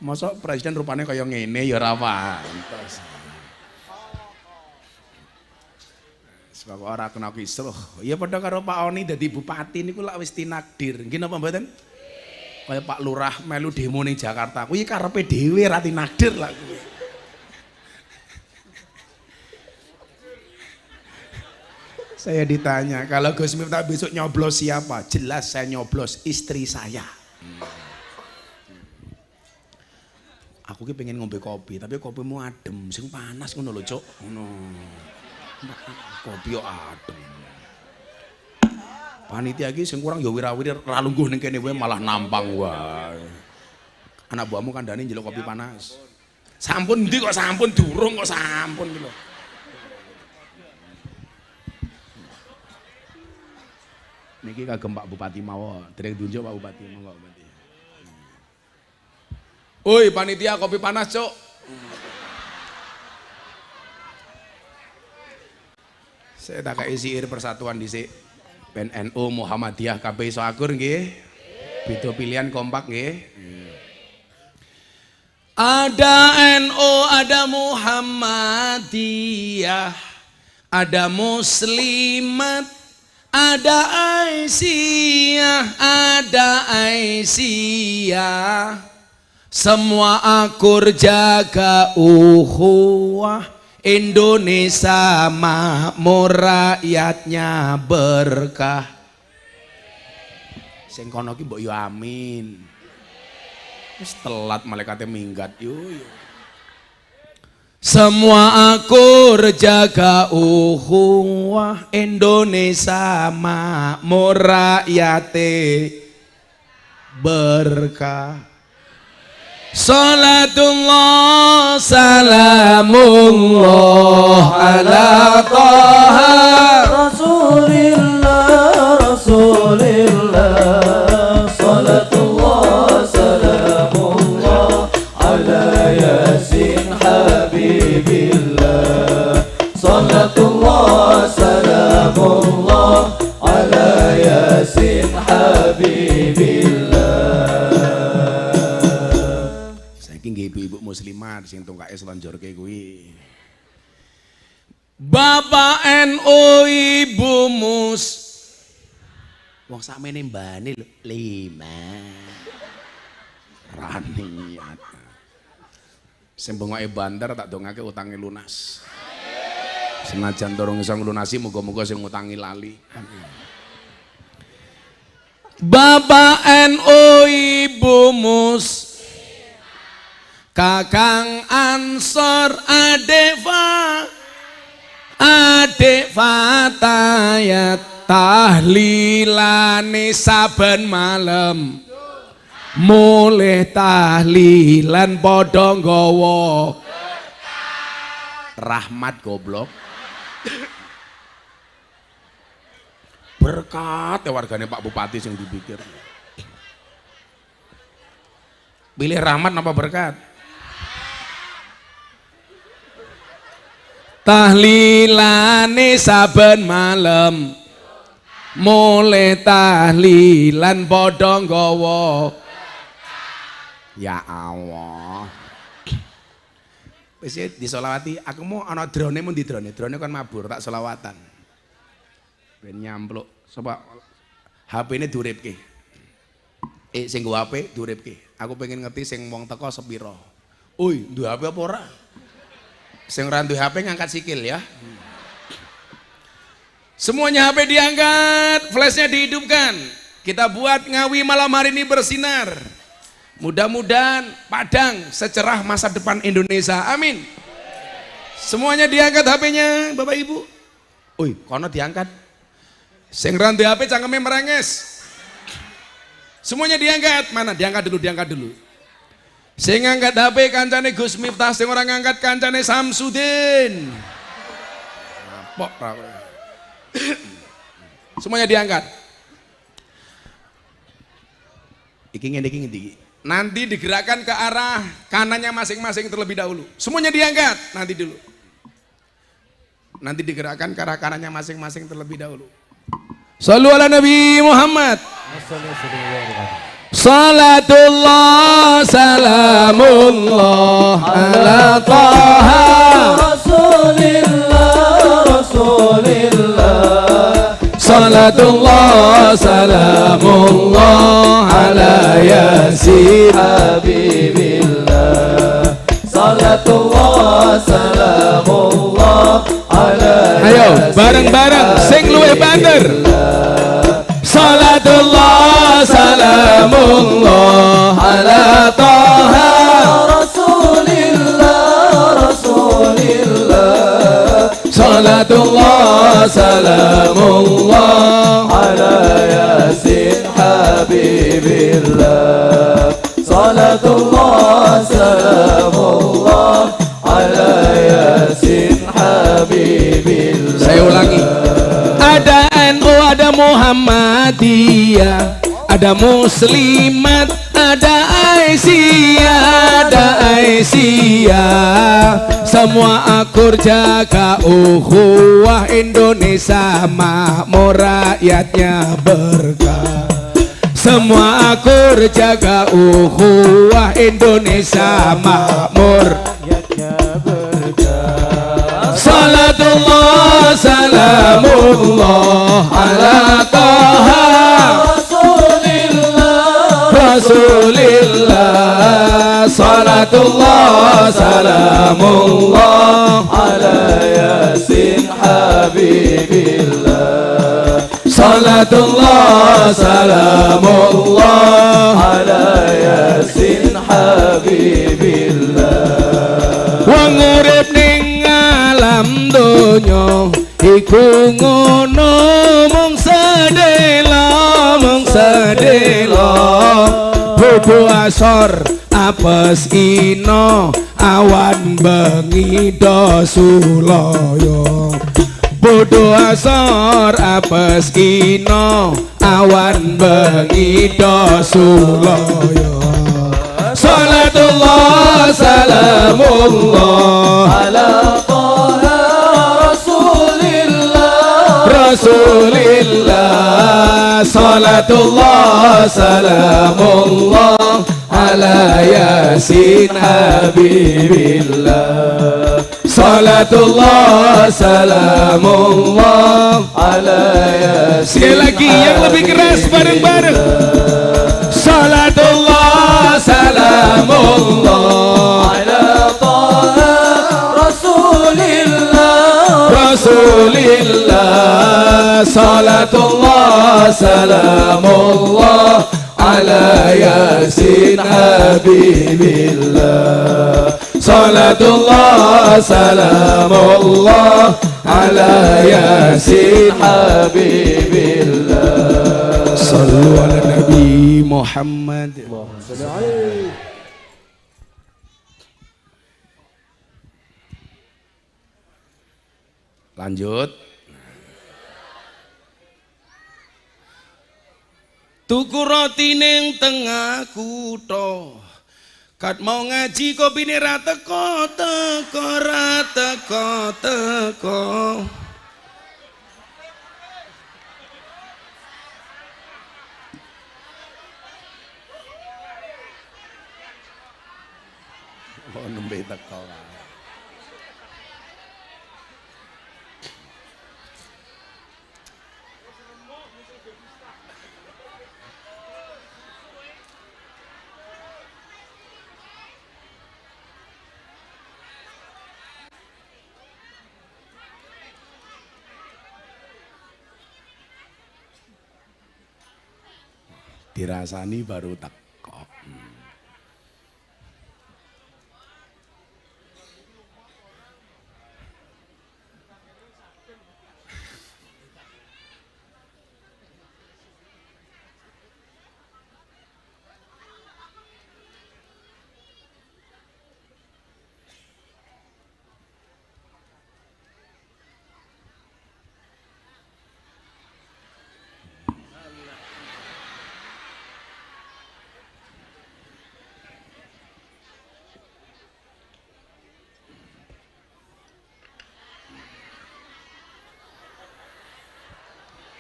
Masa presiden rupanya kaya ngene ya ora pantes. Sebab ora kena kisruh. Ya padha karo Pak Oni dadi bupati niku lak wis tinakdir. Nggih napa mboten? Kaya Pak Lurah melu demo ning Jakarta. Kuwi karepe dhewe ra tinakdir lak kuwi. Saya ditanya, kalau Gus Miftah besok nyoblos siapa? Jelas saya nyoblos istri saya. Aku ki pengen ngombe kopi, tapi kopimu adem, sing panas ngono lho, Cuk. Ngono. Kopi yo adem. Panitia iki sing kurang ya wirawiri ra lungguh ning kene wae malah nampang wae. Anak buahmu kandhane njeluk kopi panas. Sampun ndi kok sampun durung kok sampun iki lho. Niki kagem Pak Bupati mawon, dereng tunjuk Pak Bupati, monggo Bupati. Oi panitia kopi panas, Cuk. Saya tak kayak siir persatuan dhisik. PNU Muhammadiyah kabeh iso akur nggih. Beda pilihan kompak nggih. Ada NU, ada Muhammadiyah, ada Muslimat, ada Aisyah, semua akur jaga ukhuwah, Indonesia makmur rakyatnya berkah. Sing kono ki mbok yo amin. Wis telat malaikate minggat yo. Semua akur jaga ukhuwah, Indonesia makmur rakyate berkah. Salatullah salamullah ala Taha Rasulillah Rasulillah. Salatullah salamullah ala Yasin Habibillah. Salatullah salamullah ala Yasin Habibillah. Saiki nggih ibu-ibu muslimat sing tungkake selonjorke kuwi. Bapak NU Ibu Mus. Wong sakmene mbane lho 5. Raniat. Sing bengoke bandar tak dongake utange lunas. Senajan dorong iso nglunasi muga-muga sing ngutangi lali. Bapak NU Ibu Mus, Kakang Ansor Adek Fatayat, tahlilane saben malam, mulih tahlilan padha nggawa rahmat goblok. Berkat ya wargane Pak Bupati sing dipikir. Pilih rahmat apa berkat? Tahlilane saben malam, mulai tahlilan padha nggawa Ya Allah. Wis disolawati, aku mau ana drone mun di drone. Drone kan mabur tak selawatan. Ben nyampluk. Coba HP ini duripke. Sing nggo HP duripke. Aku pengen ngerti sing wong teko sepira. Oi, duwe HP apa ora? Sing ora duwe HP ngangkat sikil ya. Semuanya HP diangkat, flashnya dihidupkan. Kita buat Ngawi malam hari ini bersinar. Mudah-mudahan Padang secerah masa depan Indonesia. Amin. Semuanya diangkat HP-nya, Bapak Ibu. Oi, kono diangkat. Sing randu HP cangkeme merenges. Semuanya diangkat. Mana? Diangkat dulu, diangkat dulu. Sing ngangkat HP kancane Gus Miftah, sing orang ngangkat kancane Samsudin. Pok. Semuanya diangkat. Iki ngene iki. Nanti digerakkan ke arah kanannya masing-masing terlebih dahulu. Semuanya diangkat nanti dulu. Nanti digerakkan ke arah kanannya masing-masing terlebih dahulu. Shallu ala Nabi Muhammad. Salatullah salamullah ala Taha Rasulillah. Salatullah salamullah ala Yasin Habibillah. Salatullah salamullah ala Yasin. Ayo bareng-bareng sing luwih banter. Salatullah salamullah ala Taha Rasulillah. Salatullah salamullah ala Yasin Habibillah. Salatullah salamullah ala Yasin Habibillah. Saya ulangi. Ada NU, ada Muhammadiyah, ada Muslimat, ada Aisyah, semua akur jaga ukhuwah Indonesia makmur rakyatnya berkah. Semua akur jaga ukhuwah Indonesia makmur rakyatnya berkah. Salatullah salamullah ala Taha Rasulillah. Salatullah salamullah ala Yasin Habibillah. Salatullah salamullah ala Yasin Habibillah. Wong urip ning alam donya iku ngono mung sedelo bodo asor apes ino awan bengi do sulaya. Bodo asor apes ino awan bengi do sulaya. Salatullah salamullah ala Taha Rasulillah. Salatullah salamullah ala Yasin Habibillah. Salatullah salamullah ala Yasin. Sekali lagi yang lebih keras bareng-bareng. Salatullah salamullah ala Taha Rasulillah. Salatullah salamullah ala Yasin Habibillah. Salatullah salamullah ala Yasin Habibillah. Sallu ala Nabi Muhammad. Lanjut. Tuku roti ning tengah kutha, kat mau ngaji kopine ra teko. Oh nembe teko. Dirasani baru teko.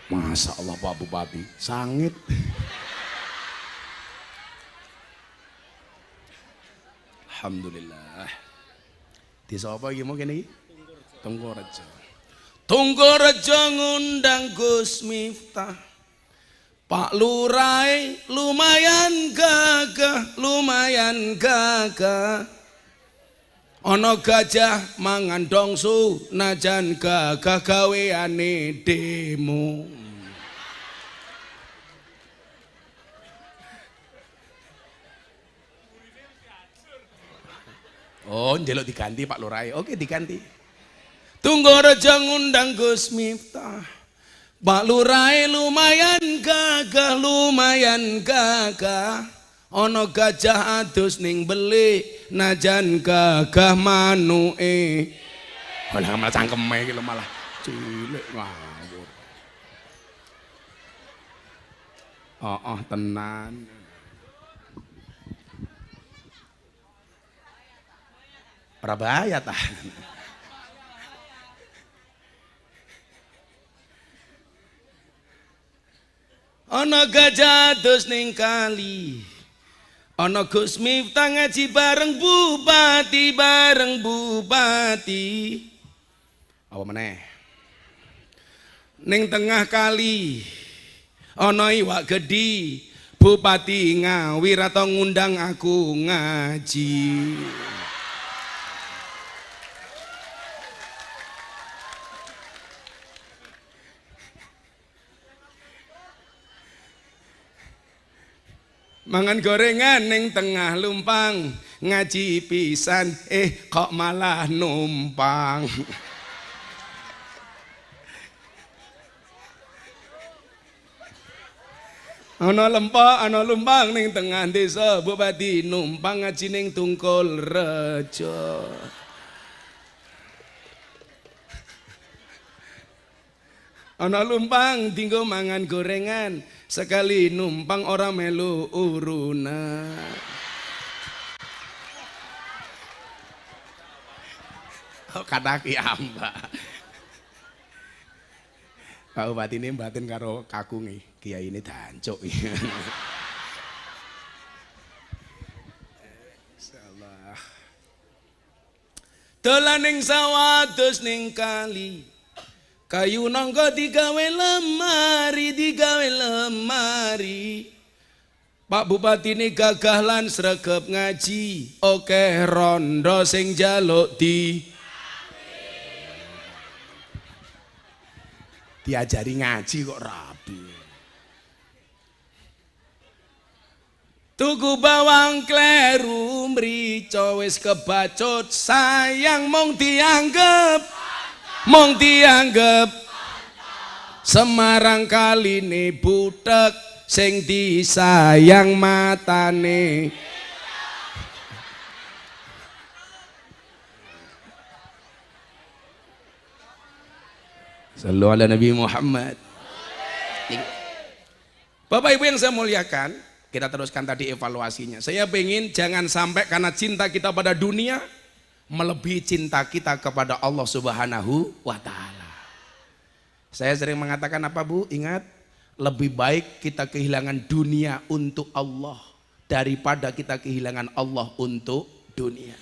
Masya Allah Pak Bupati, sangit. Alhamdulillah. Desa apa iki mau kene iki? Tunggorejo. Tunggorejo ngundang Gus Miftah. Pak Lurai lumayan gagah. Ono gajah mangan dongsu najan gagah gaweane demo. Oh, njaluk diganti Pak Lurai. Oke, diganti. Tunggorejo ngundang Gus Miftah. Pak Lurai lumayan gagah. Ono gajah adus ning beli najan gagah manuke. Malah malah cangkeme iki lho malah cilik ngawur. Oh, tenan. Ora bahaya ta. Ono gajah adus ning kali. Ono Gus Miftah ngaji bareng bupati. Apa meneh? Ning tengah kali ono iwak gede, Bupati Ngawi atau ngundang aku ngaji. Mangan gorengan ning tengah lumpang, ngaji pisan kok malah numpang. Ana lumpang ning tengah desa, Bupati numpang ngaji ning Tungkulrejo. Ana lumpang dinggo mangan gorengan, sekali numpang ora melu urunan. Kata kiambak. Pak Bupati ini batin karo kakungi, kiai ini dancuk. Insyaallah. Dolan ning sawah dus ning kali. Kayu nangka digawe lemari. Pak Bupati ini gagah lan sregep ngaji, oke rondo sing jaluk diajari ngaji kok rabi. Tuku bawang kleru mrico wis kebacut, sayang mong dianggep Semarang kaline butek sing disayang matane. Sallu ala Nabi Muhammad. Bapak Ibu yang saya muliakan, kita teruskan tadi evaluasinya. Saya pengen jangan sampai karena cinta kita pada dunia melebihi cinta kita kepada Allah Subhanahu wa Ta'ala. Saya sering mengatakan apa Bu? Ingat, lebih baik kita kehilangan dunia untuk Allah daripada kita kehilangan Allah untuk dunia.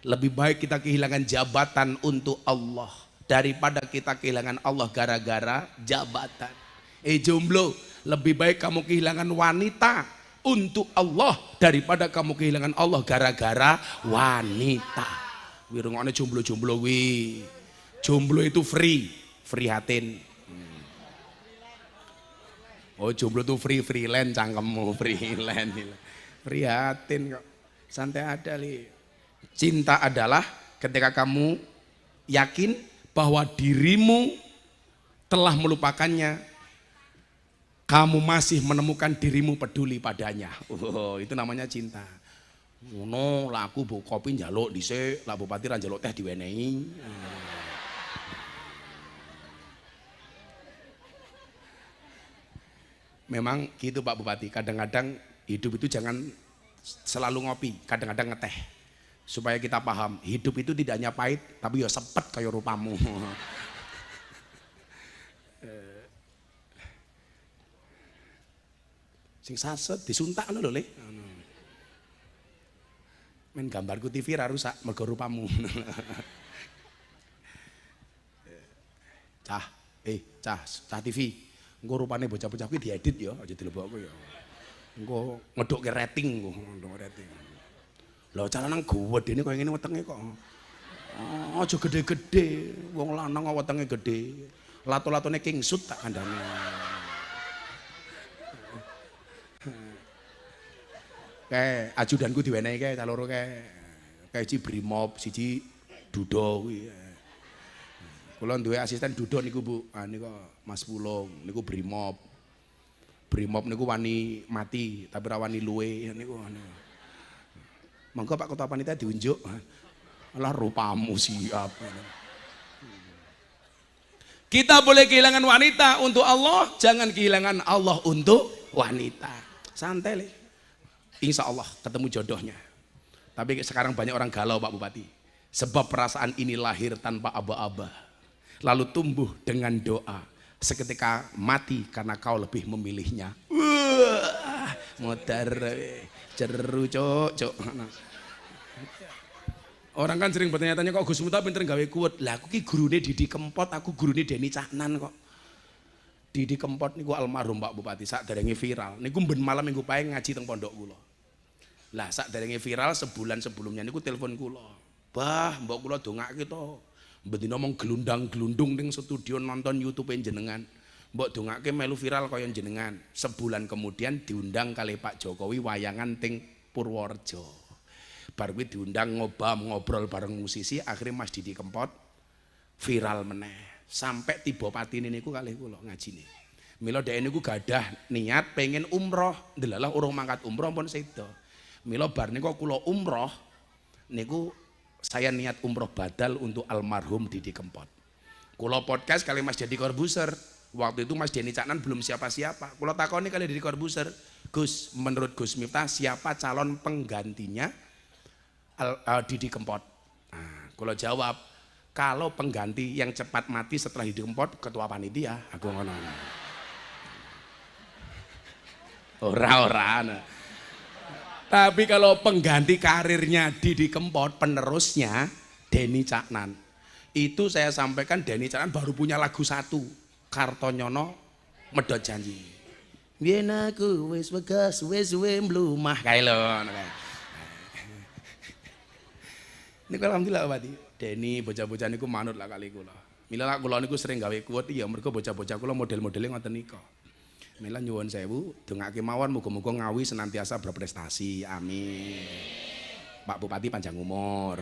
Lebih baik kita kehilangan jabatan untuk Allah daripada kita kehilangan Allah gara-gara jabatan. Jomblo, lebih baik kamu kehilangan wanita untuk Allah daripada kamu kehilangan Allah gara-gara wanita. Wirungane jomblo-jomblo wi. Jomblo itu free hatin. Oh, jomblo itu freelance cangkemmu, freelance. Free hatin kok. Santai ada li. Cinta adalah ketika kamu yakin bahwa dirimu telah melupakannya, kamu masih menemukan dirimu peduli padanya. Oh, itu namanya cinta. Ngono laku bu kopi njaluk dhisik, lah bupati ra njaluk teh diwenehi. Memang gitu Pak Bupati, kadang-kadang hidup itu jangan selalu ngopi, kadang-kadang ngeteh. Supaya kita paham, hidup itu tidak hanya pahit, tapi ya sepet kayak rupamu. Sing saset disuntak lho Le. Men gambarku TV ra rusak mergo rupamu. Cah TV. Engko rupane bocah-bocah kuwi diedit ya, aja dilebokku ya. Engko ngedukke rating engko, ngeduk rating. Lah calon nang gedene koyo ngene wetenge kok. Aja gede-gede, wong lanang wetenge gede. Lato-latone King Sut tak kandhane. Kae ajudanku diwenehi kae caloro kae. Kae siji Brimob, siji Dudo kuwi. Kula duwe asisten Dudo niku Bu. Ah niku Mas Pulung, niku Brimob. Brimob niku wani mati tapi ra wani luwe niku. Monggo Pak Ketua Panitia diunjuk. Alah rupamu siap. Kita boleh kehilangan wanita untuk Allah, jangan kehilangan Allah untuk wanita. Santai Le. Insya Allah ketemu jodohnya. Tapi sekarang banyak orang galau Pak Bupati. Sebab perasaan ini lahir tanpa aba-aba. Lalu tumbuh dengan doa. Seketika mati karena kau lebih memilihnya. Wah, modar ceru cok. Orang kan sering bertanya-tanya kok Gus Miftah pinter gawe kuwet. Lah aku ki gurune Didi Kempot, aku gurune Deni Caknan kok. Didi Kempot niku almarhum Pak Bupati sakderenge viral. Niku ben malam minggu pae ngaji teng pondok kula. Lah sakderenge viral sebulan sebelumnya niku telepon kula. Bah, mbok kula dongake to. Bendina mong gelundang-gelundung ning studio nonton YouTube jenengan. Mbok dongake melu viral kaya jenengan. Sebulan kemudian diundang kali Pak Jokowi wayangan ting Purworejo. Bar kuwi diundang ngobrol bareng musisi, akhirnya Mas Didi Kempot viral meneh. Sampai tiba patine niku kalih kula ngajine. Mila dhek niku gadah niat pengen umroh, ndelalah urung mangkat umroh pun sedo. Mila bar niku kula umroh niku saya niat umroh badal untuk almarhum Didi Kempot. Kula podcast kali Mas Deddy Corbuzier. Waktu itu Mas Deni Caknan belum siapa-siapa. Kula takoni kali Deddy Corbuzier, Gus, menurut Gus Miftah siapa calon penggantinya Didi Kempot? Nah, kula jawab, kalau pengganti yang cepat mati setelah Didi Kempot ketua panitia, aku ngono. Ora. Tapi kalau pengganti karirnya Didi Kempot, penerusnya Deni Caknan. Itu saya sampaikan Deni Caknan baru punya lagu satu, Kartonyono Medhot Janji. Yen aku wis wegas wis suwe mlumah kae lho. Niku alhamdulillah Pak Deni bocah-bocah niku manut lah kali kula. Mila lah kula niku sering gawe kuwet ya mergo bocah-bocah kula model-modele ngoten nika. Mila nyuwun sewu dongake mawon muga-muga Ngawi senantiasa berprestasi. Amin. Pak Bupati panjang umur.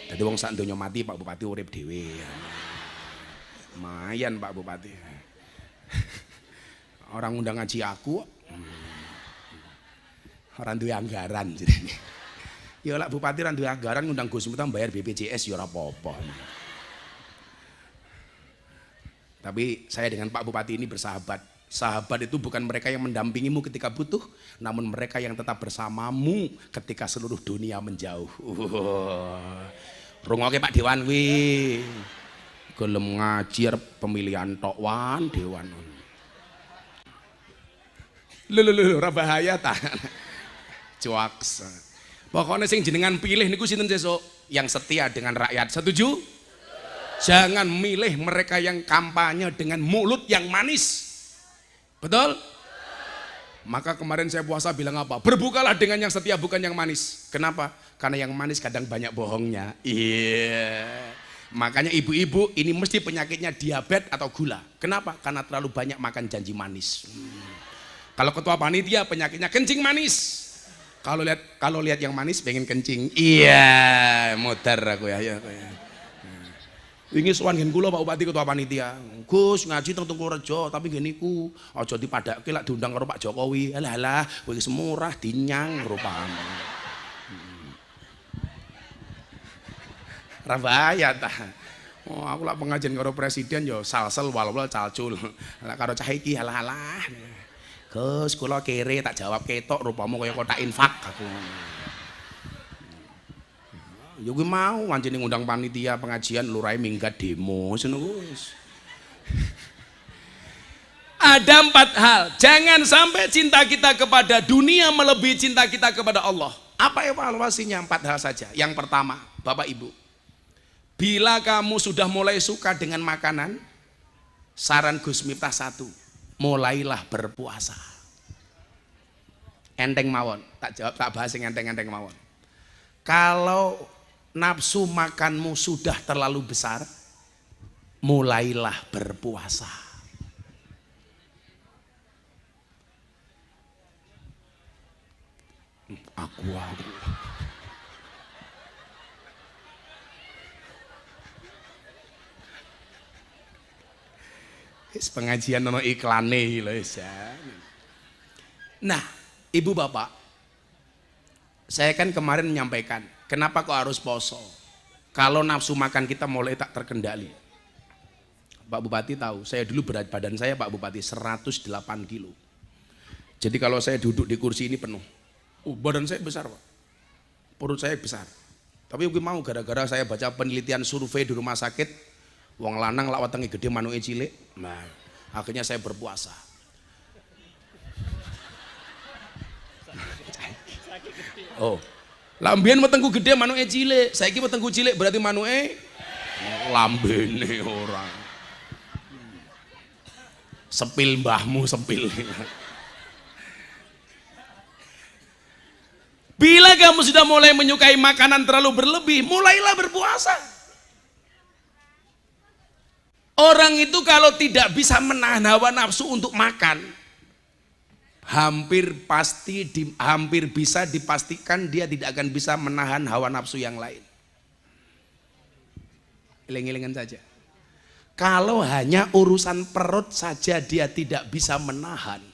Dadi wong sak donya mati Pak Bupati urip dhewe. Lumayan Pak Bupati. Orang undang ngaji aku orang duwe anggaran jenenge. Ya lek Bupati ra duwe anggaran ngundang Gus Miftah bayar BPJS ya ora apa-apa. Tapi saya dengan Pak Bupati ini bersahabat. Sahabat itu bukan mereka yang mendampingimu ketika butuh, namun mereka yang tetap bersamamu ketika seluruh dunia menjauh. Rungoke Pak Dewan wi. Gelem ngaji pemilihan tok wan Dewan. Lho ora bahaya ta. Cuaks. Pokoknya sing jenengan pilih niku sinten sesuk? Yang setia dengan rakyat. Setuju? Jangan milih mereka yang kampanye dengan mulut yang manis. Betul? Maka kemarin saya puasa bilang apa? Berbukalah dengan yang setia bukan yang manis. Kenapa? Karena yang manis kadang banyak bohongnya. Iya. Makanya ibu-ibu ini mesti penyakitnya diabetes atau gula. Kenapa? Karena terlalu banyak makan janji manis. Kalau ketua panitia penyakitnya kencing manis. Kalau lihat yang manis pengen kencing. Iya, modar aku ya. Wingi sowan ngen kula Pak Bupati ketua panitia. Gus ngaji teng Tungkurejo tapi ngene iku aja dipadhakke lak diundang karo Pak Jokowi. Alah, kowe wis murah dinyang rupane. Ra bahaya ta. Oh, aku lak pengajian karo presiden yo salsel wal-wal calcul. Lak karo cah iki alah-alah. Gus, kula kere tak jawab ketok rupamu kaya kotak infak aku. Ya gue mau anjene ngundang panitia pengajian lurai minggat demo ngono Gus. Ada 4 hal. Jangan sampai cinta kita kepada dunia melebihi cinta kita kepada Allah. Apa evaluasinya? 4 hal saja. Yang pertama, Bapak Ibu, bila kamu sudah mulai suka dengan makanan, saran Gus Miftah 1, mulailah berpuasa. Enteng mawon, tak bahas yang enteng mawon. Kalau nafsu makanmu sudah terlalu besar, mulailah berpuasa. Aku. Pengajian nono iklane lho ya. Nah, Ibu Bapak, saya kan kemarin menyampaikan, kenapa kok harus poso? Kalau nafsu makan kita mulai tak terkendali. Pak Bupati tahu, saya dulu berat badan saya Pak Bupati 108 kilo. Jadi kalau saya duduk di kursi ini penuh. Badan saya besar Pak. Perut saya besar. Tapi gue mau gara-gara saya baca penelitian survei di rumah sakit, wong lanang lak wetenge gede manuke cilik. Nah, akhirnya saya berpuasa. Oh. Lambien wetengku gede manuke cilik. Saiki wetengku cilik berarti manuke lambene orang. Sepil mbahmu sepil. Bila kamu sudah mulai menyukai makanan terlalu berlebih, mulailah berpuasa. Orang itu kalau tidak bisa menahan hawa nafsu untuk makan, hampir bisa dipastikan dia tidak akan bisa menahan hawa nafsu yang lain. Eling-elingan saja. Kalau hanya urusan perut saja dia tidak bisa menahan,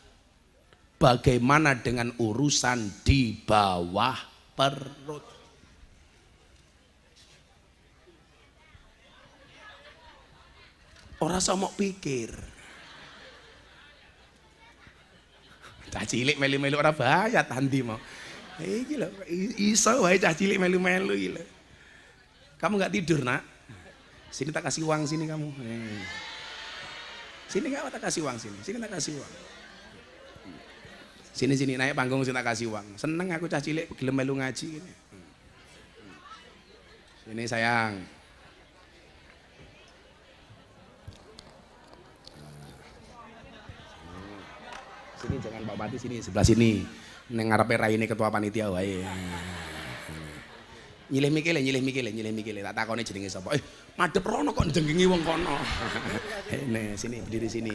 bagaimana dengan urusan di bawah perut? Ora sama pikir. Cah cilik melu-melu ora bahaya tandi mau. Iki lho, iso wae cah cilik melu-melu iki lho. Kamu enggak tidur, Nak? Sini tak kasih uang sini kamu. Sini enggak tak kasih uang sini. Sini tak kasih uang. Sini naik panggung sini tak kasih uang. Seneng aku cah cilik gelem melu ngaji ini. Sini sayang. Sini jangan Pak Bupati sini, sebelah sini. Neng ngarepe raine ketua panitia wae. Nyilih mikile. Tak takone jenenge sapa? Madhep rono kok njenggengi wong kono. Nih, sini berdiri sini.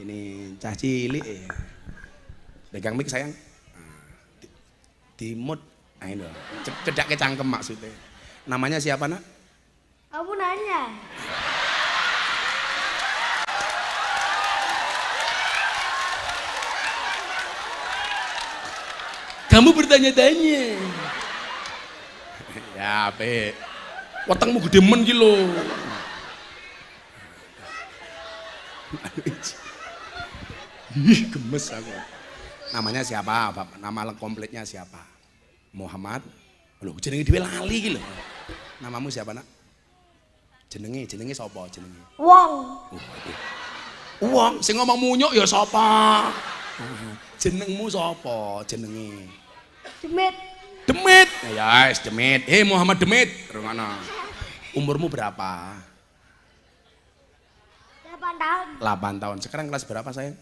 Ini cah cilik. Pegang mic sayang. Dimut. Nah ini loh. Cedake cangkem maksudnya. Namanya siapa, Nak? Aku nanya. Kamu bertanya-tanya. Ya, Pe. Wetengmu gede men ki lho. Ih, gemes aku. Namanya siapa? Nama kompletnya siapa? Muhammad. Lho, jenenge dhewe lali ki lho. Namamu siapa, Nak? Jenenge sapa jenenge? Wong. Wong, sing ngomong munyuk ya sapa? Jenengmu sapa jenenge? Demit. Demit. Ya, Demit. Muhammad Demit. Rungokno. Umurmu berapa? 8 tahun. 8 tahun. Sekarang kelas berapa, sayang?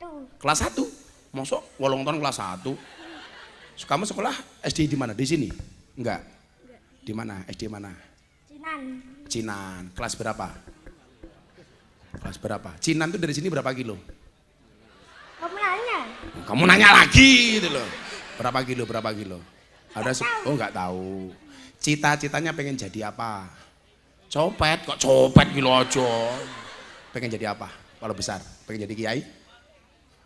1. Kelas 1. Mosok 8 tahun kelas 1. Kamu sekolah SD di mana? Di sini? Enggak. Di mana? SD mana? Cinan. Cinan. Kelas berapa? Kelas berapa? Cinan itu dari sini berapa kilo? Kamu nanya? Kamu nanya lagi gitu loh. Berapa kilo? Berapa kilo? Oh nggak tahu. Cita-citanya pengen jadi apa? Copet. Kok copet kilo aja? Pengen jadi apa? Kalau besar? Pengen jadi kiai?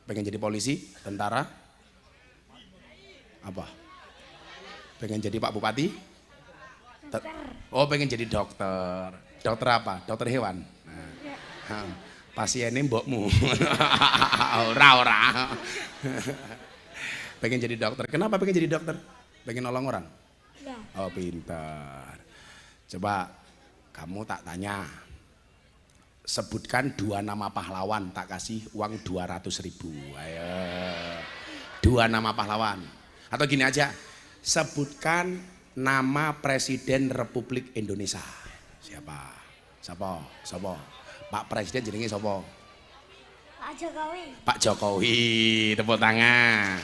Pengen jadi polisi? Tentara? Apa? Pengen jadi Pak Bupati? Oh pengen jadi dokter. Dokter apa? Dokter hewan? Nah, pasiennya mbokmu. Ora. Pengen jadi dokter. Kenapa pengen jadi dokter? Pengen nolong orang? Ya. Oh pintar. Coba kamu tak tanya. Sebutkan 2 nama pahlawan, tak kasih uang 200.000. Ayo. 2 nama pahlawan. Atau gini aja. Sebutkan nama Presiden Republik Indonesia. Siapa? Pak Presiden jenenge sapa? Pak Jokowi. Pak Jokowi, tepuk tangan.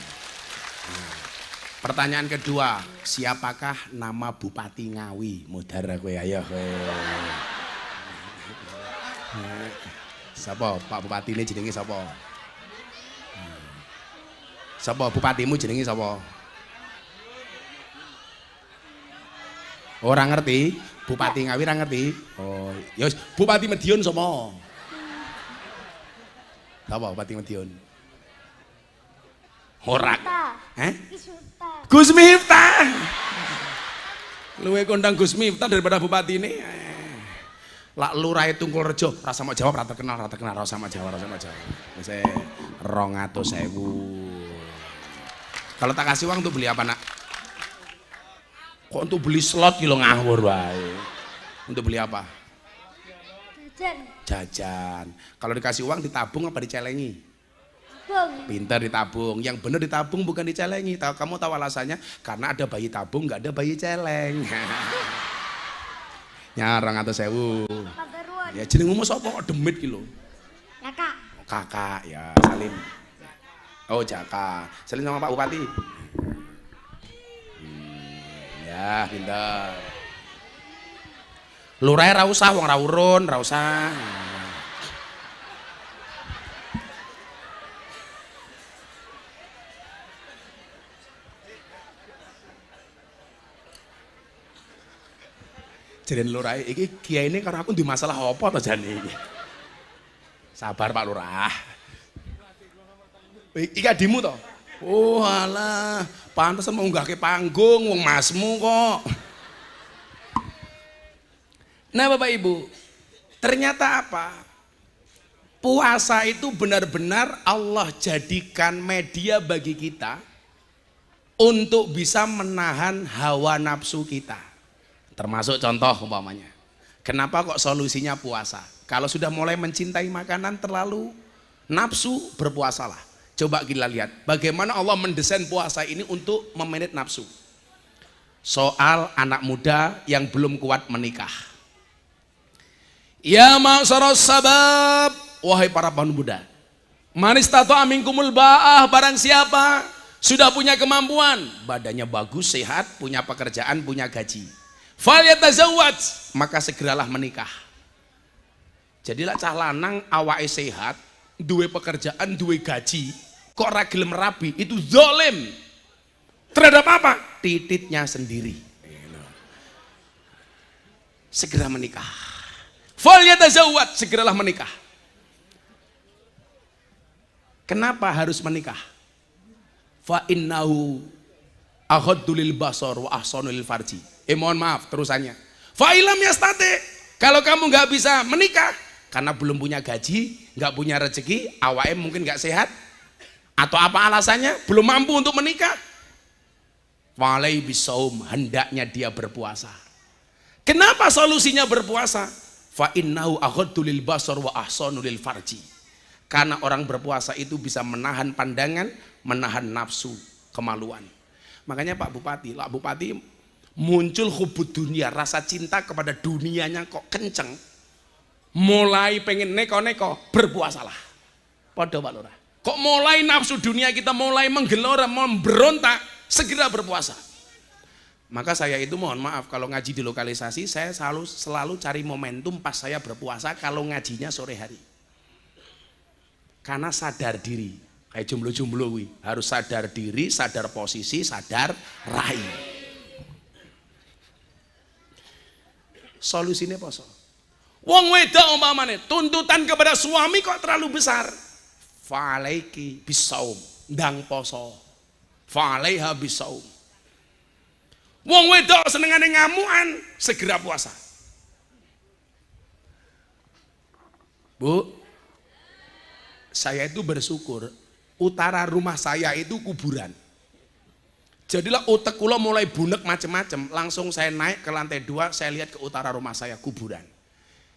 Pertanyaan kedua, siapakah nama Bupati Ngawi? Mudar kowe ayo kowe. Sapa Pak Bupati ini jenenge sapa? Sapa bupatimu jenenge sapa? Orang ngerti? Bupati Ngawi ora ngerti? Oh, ya wis Bupati Madiun sapa? Sapa Bupati Madiun? Ora. Gus Miftah. Luwe kondang Gus Miftah daripada bupati ini. Lak Lurah Tungkul Rejo, rasa mau jawab rata kenal, rasa mau jawab. Wis 200.000. Kalau tak kasih uang untuk beli apa, Nak? Kok untuk beli slot kilo ngawur wae. Untuk beli apa? Jajan. Kalau dikasih uang ditabung apa dicelengi? Tabung. Pintar ditabung. Yang benar ditabung bukan dicelengi. Kamu tahu alasannya? Karena ada bayi tabung, nggak ada bayi celeng. Nyarang atau sewu. Ya jenengmu sapa kok Demit ki lho. Kakak. Kakak ya Salim. Oh Jaka. Salim sama Pak Bupati. Ya pintar. Lurahe ra usah wong ra urun, ra usah. Jadian lurah iki kiai ini karena aku di masalah apa to jane iki. Sabar Pak Lurah. Iki adimu to? Oh alah, pantesan mau nggahke panggung wong masmu kok. Nah Bapak Ibu, ternyata apa? Puasa itu benar-benar Allah jadikan media bagi kita untuk bisa menahan hawa nafsu kita. Termasuk contoh umpamanya. Kenapa kok solusinya puasa? Kalau sudah mulai mencintai makanan terlalu nafsu, berpuasalah. Coba kita lihat bagaimana Allah mendesain puasa ini untuk memanage nafsu. Soal anak muda yang belum kuat menikah. Ya ma'syaras sabab, wahai para pemuda. Man istata'a minkumul ba'ah, barang siapa sudah punya kemampuan, badannya bagus, sehat, punya pekerjaan, punya gaji. Falyatazawwaj, maka segeralah menikah. Jadilah cah lanang awake sehat, duwe pekerjaan, duwe gaji, kok ra gelem rabi, itu zalim. Terhadap apa? Tititnya sendiri. Segera menikah. Falyatazawwaj, segeralah menikah. Kenapa harus menikah? Fa innahu aghaddu lil basar wa ahsanu lil farji. Mohon maaf terusannya. Fa ilam yastate, kalau kamu nggak bisa menikah karena belum punya gaji, nggak punya rezeki, awake mungkin nggak sehat, atau apa alasannya belum mampu untuk menikah, walai bisaum, hendaknya dia berpuasa. Kenapa solusinya berpuasa? Fa innahu aghaddu lil basar wa ahsanu lil farji. Karena orang berpuasa itu bisa menahan pandangan, menahan nafsu, kemaluan. Makanya Pak Bupati muncul hubud dunia, rasa cinta kepada dunianya kok kenceng. Mulai pengen neko-neko, berpuasalah. Podo Pak Lurah. Kok mulai nafsu dunia kita mulai menggelora, memberontak, segera berpuasa. Maka saya itu mohon maaf kalau ngaji di lokalisasi, saya selalu cari momentum pas saya berpuasa kalau ngajinya sore hari. Karena sadar diri, kayak jomblo-jomblo harus sadar diri, sadar posisi, sadar rai. Solusinya poso. Wong wedok umpamane tuntutan kepada suami kok terlalu besar. Fa'alaiki bisaum, ndang poso. Fa'alaiha bisaum. Wong wedok senengane ngamuan, segera puasa. Bu, saya itu bersyukur utara rumah saya itu kuburan. Jadilah otak kula mulai bunek macem-macem, langsung saya naik ke lantai 2, saya lihat ke utara rumah saya kuburan.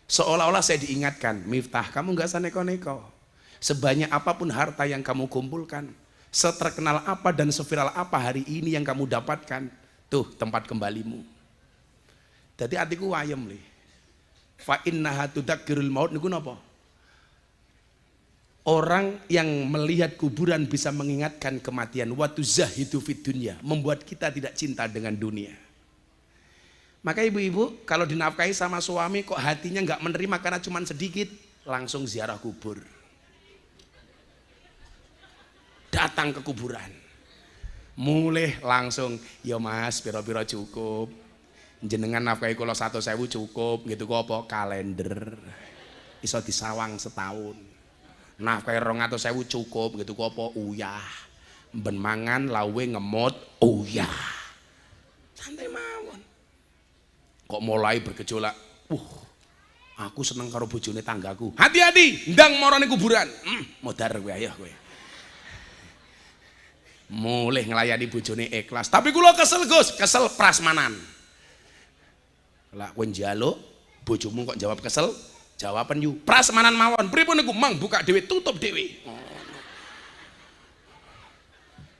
Seolah-olah saya diingatkan, Miftah, kamu nggak usah neko-neko. Sebanyak apapun harta yang kamu kumpulkan, seterkenal apa dan seviral apa hari ini yang kamu dapatkan, tuh tempat kembalimu. Jadi hatiku wayem li. Fa innaha tudzakirul maut niku napa? Orang yang melihat kuburan bisa mengingatkan kematian. Wa tuzahidu fid dunya, membuat kita tidak cinta dengan dunia. Maka ibu-ibu kalau dinafkahi sama suami kok hatinya nggak menerima karena cuma sedikit, langsung ziarah kubur. Datang ke kuburan. Mulai langsung, ya mas, piro-piro cukup. Jenengan nafkahi kula 1.000 cukup, gitu kok apa? Kalender. Iso disawang setahun. Nafkahi 200.000 cukup, gitu kok apa? Uyah. Ben mangan lawe ngemot, uyah. Santai mawon. Kok mulai bergejolak, aku seneng karo bojone tanggaku. Hati-hati, ndang marane kuburan. Modar kowe ayo kowe. Mulai ngelayani bojone ikhlas, tapi kula kesel Gus, kesel prasmanan. Lah kowe njaluk bojomu kok jawab kesel, jawaban yu prasmanan mawon. Pripun niku mang buka dhewe tutup dhewe.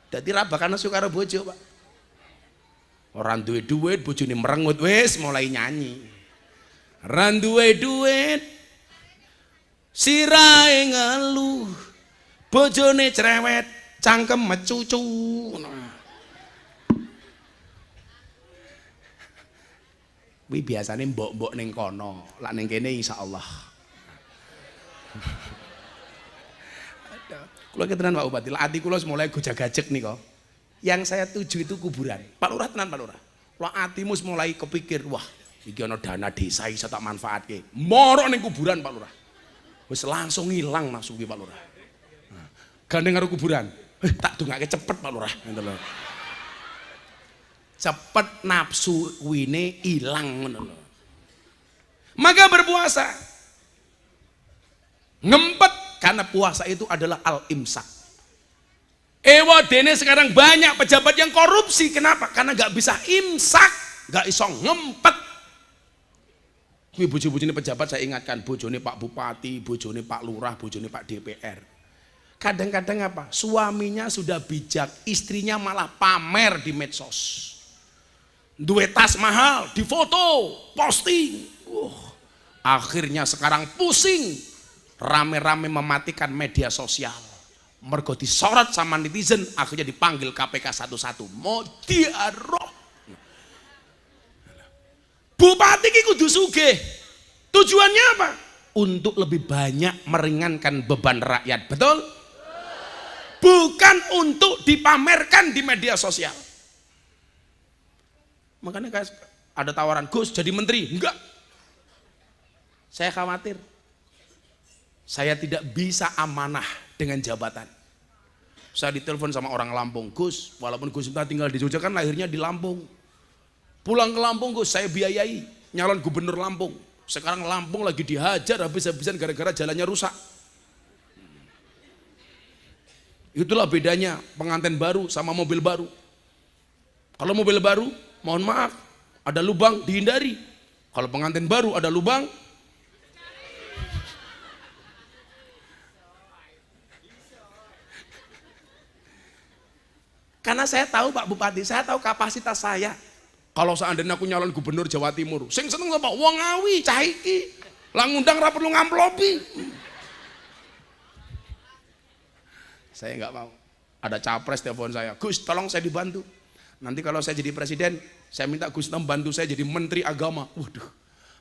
Dadi ra bakal nesu karo bojo, Pak. Orang duwe duit, bojone merengut wis mulai nyanyi. Ran duwe duit, sirahe ngeluh, bojone cerewet, cangkem mecucu. Kuwi biasane mbok-mbok ning kono, lak ning kene insyaallah. Kula ketenan Pak Bupati, ati kula mulai gojag-gajeg nika. Yang saya tuju itu kuburan. Pak Lurah tenan Pak Lurah. Lah atimu mulai kepikir, wah, iki ana dana desa iso tak manfaatke. Moro ning kuburan Pak Lurah. Wis langsung ilang nafsu ki Pak Lurah. Gandeng karo kuburan. Tak dongake cepet Pak Lurah, ngono lho. Cepet nafsu kuwine ilang ngono lho. Maka berpuasa. Ngempet karena puasa itu adalah al-imsak. Dene sekarang banyak pejabat yang korupsi. Kenapa? Karena gak bisa imsak, gak iso ngempet. Ini bojo-bojone pejabat saya ingatkan, bojone Pak Bupati, bojone Pak Lurah, bojone Pak DPR. Kadang-kadang apa? Suaminya sudah bijak, istrinya malah pamer di medsos. Duwe tas mahal, difoto, posting. Akhirnya sekarang pusing, rame-rame mematikan media sosial. Mergo disorot sama netizen, akhirnya dipanggil KPK satu-satu. Mau diaroh. Bupati ki kudu sugih. Tujuannya apa? Untuk lebih banyak meringankan beban rakyat, betul? Bukan untuk dipamerkan di media sosial. Makanya guys, ada tawaran, Gus jadi menteri. Enggak. Saya khawatir. Saya tidak bisa amanah dengan jabatan. Saya ditelepon sama orang Lampung, Gus, walaupun Gus Miftah tinggal di Jogja kan lahirnya di Lampung. Pulang ke Lampung Gus, saya biayai nyalon gubernur Lampung. Sekarang Lampung lagi dihajar habis-habisan gara-gara jalannya rusak. Itulah bedanya pengantin baru sama mobil baru. Kalau mobil baru, mohon maaf, ada lubang dihindari. Kalau pengantin baru ada lubang, Karena saya tahu Pak Bupati, saya tahu kapasitas saya. Kalau seandainya aku nyalon gubernur Jawa Timur, sing seneng sama wong Ngawi, cah iki. Lah ngundang ra perlu ngamplopi. Saya nggak mau. Ada capres telepon saya, Gus tolong saya dibantu. Nanti kalau saya jadi presiden, saya minta Gus bantu saya jadi menteri agama. Waduh,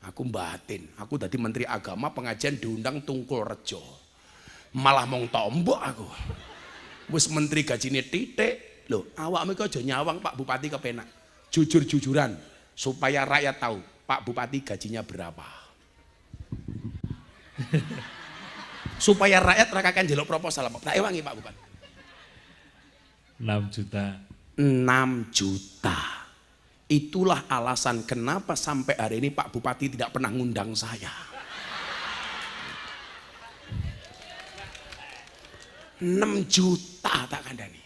aku batin. Aku tadi menteri agama, pengajian diundang Tungkul Rejo. Malah mau tombok aku. Wis menteri gajinya titik. Loh, awakmu kok aja nyawang Pak Bupati kepenak. Jujur-jujuran supaya rakyat tahu Pak Bupati gajinya berapa. Supaya rakyat rakakan jeluk proposal. Tak ewangi Pak Bupati. 6 juta. 6 juta. Itulah alasan kenapa sampai hari ini Pak Bupati tidak pernah ngundang saya. 6 juta tak kandani.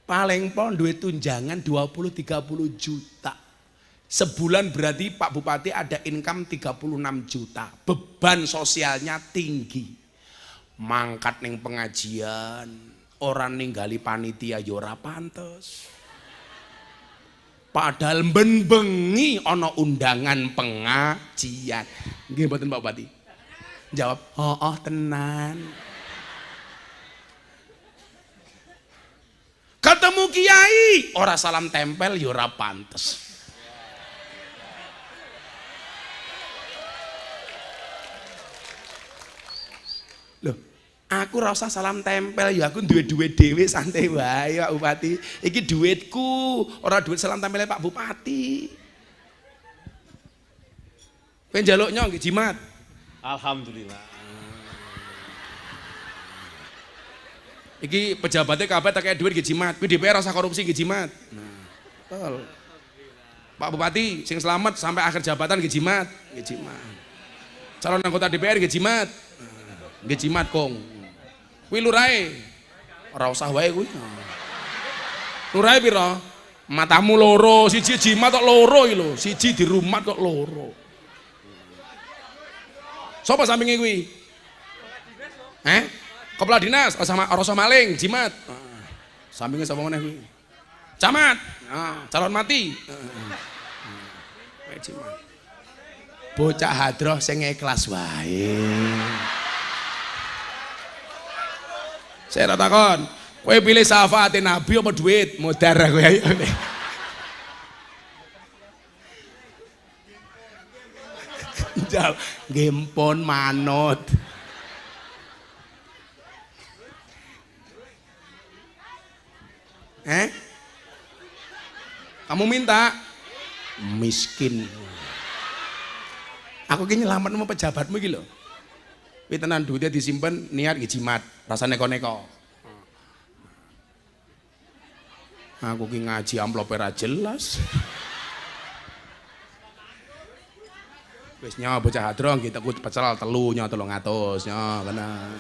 Paling pon duit tunjangan 20-30 juta. Sebulan berarti Pak Bupati ada income 36 juta. Beban sosialnya tinggi. Mangkat ning pengajian, orang ninggali panitia yo ora pantes. Padahal ben bengi ana undangan pengajian. Nggih mboten Pak Bupati? Jawab, "Oh, tenan." Ketemu kiai, ora salam tempel ya ora pantes. Loh, aku ora usah salam tempel ya, aku duwe-duwe dhewe santai wae Pak Bupati. Iki duitku, ora duit salam tempelnya Pak Bupati. Kowe njaluk nyong nggih jimat. Alhamdulillah. Iki pejabatnya kabeh tak kayak duit nggih jimat. Kuwi DPR rasa korupsi nggih jimat. Nah, betul. Pak Bupati sing selamat sampai akhir jabatan nggih jimat, nggih jimat. Calon anggota DPR nggih jimat. Nggih jimat kong. Kuwi lurahe. Ora usah wae kuwi. Lurahe pira? Matamu loro, siji jimat kok loro iki lho. Siji di rumah kok loro. Sopo sampinge kuwi? Kepala dinas, rasa maling, jimat. Sampingnya sapa meneh kuwi? Camat. Calon mati. Jimat. Bocah hadroh sing ikhlas wae. Saya takon, kowe pilih syafaate Nabi apa duit? Modar kowe ayo. Jawab, gempon manut. Kamu minta miskin. Aku ki nyelamet sama pejabatmu iki lho. Kuwi tenan duitnya disimpen niat nggih jimat, rasa neko-neko. Aku ki ngaji amplop ora jelas. Wis nyawa bocah hadrong kita ku pecel telu nyawa 300 nyawa bener.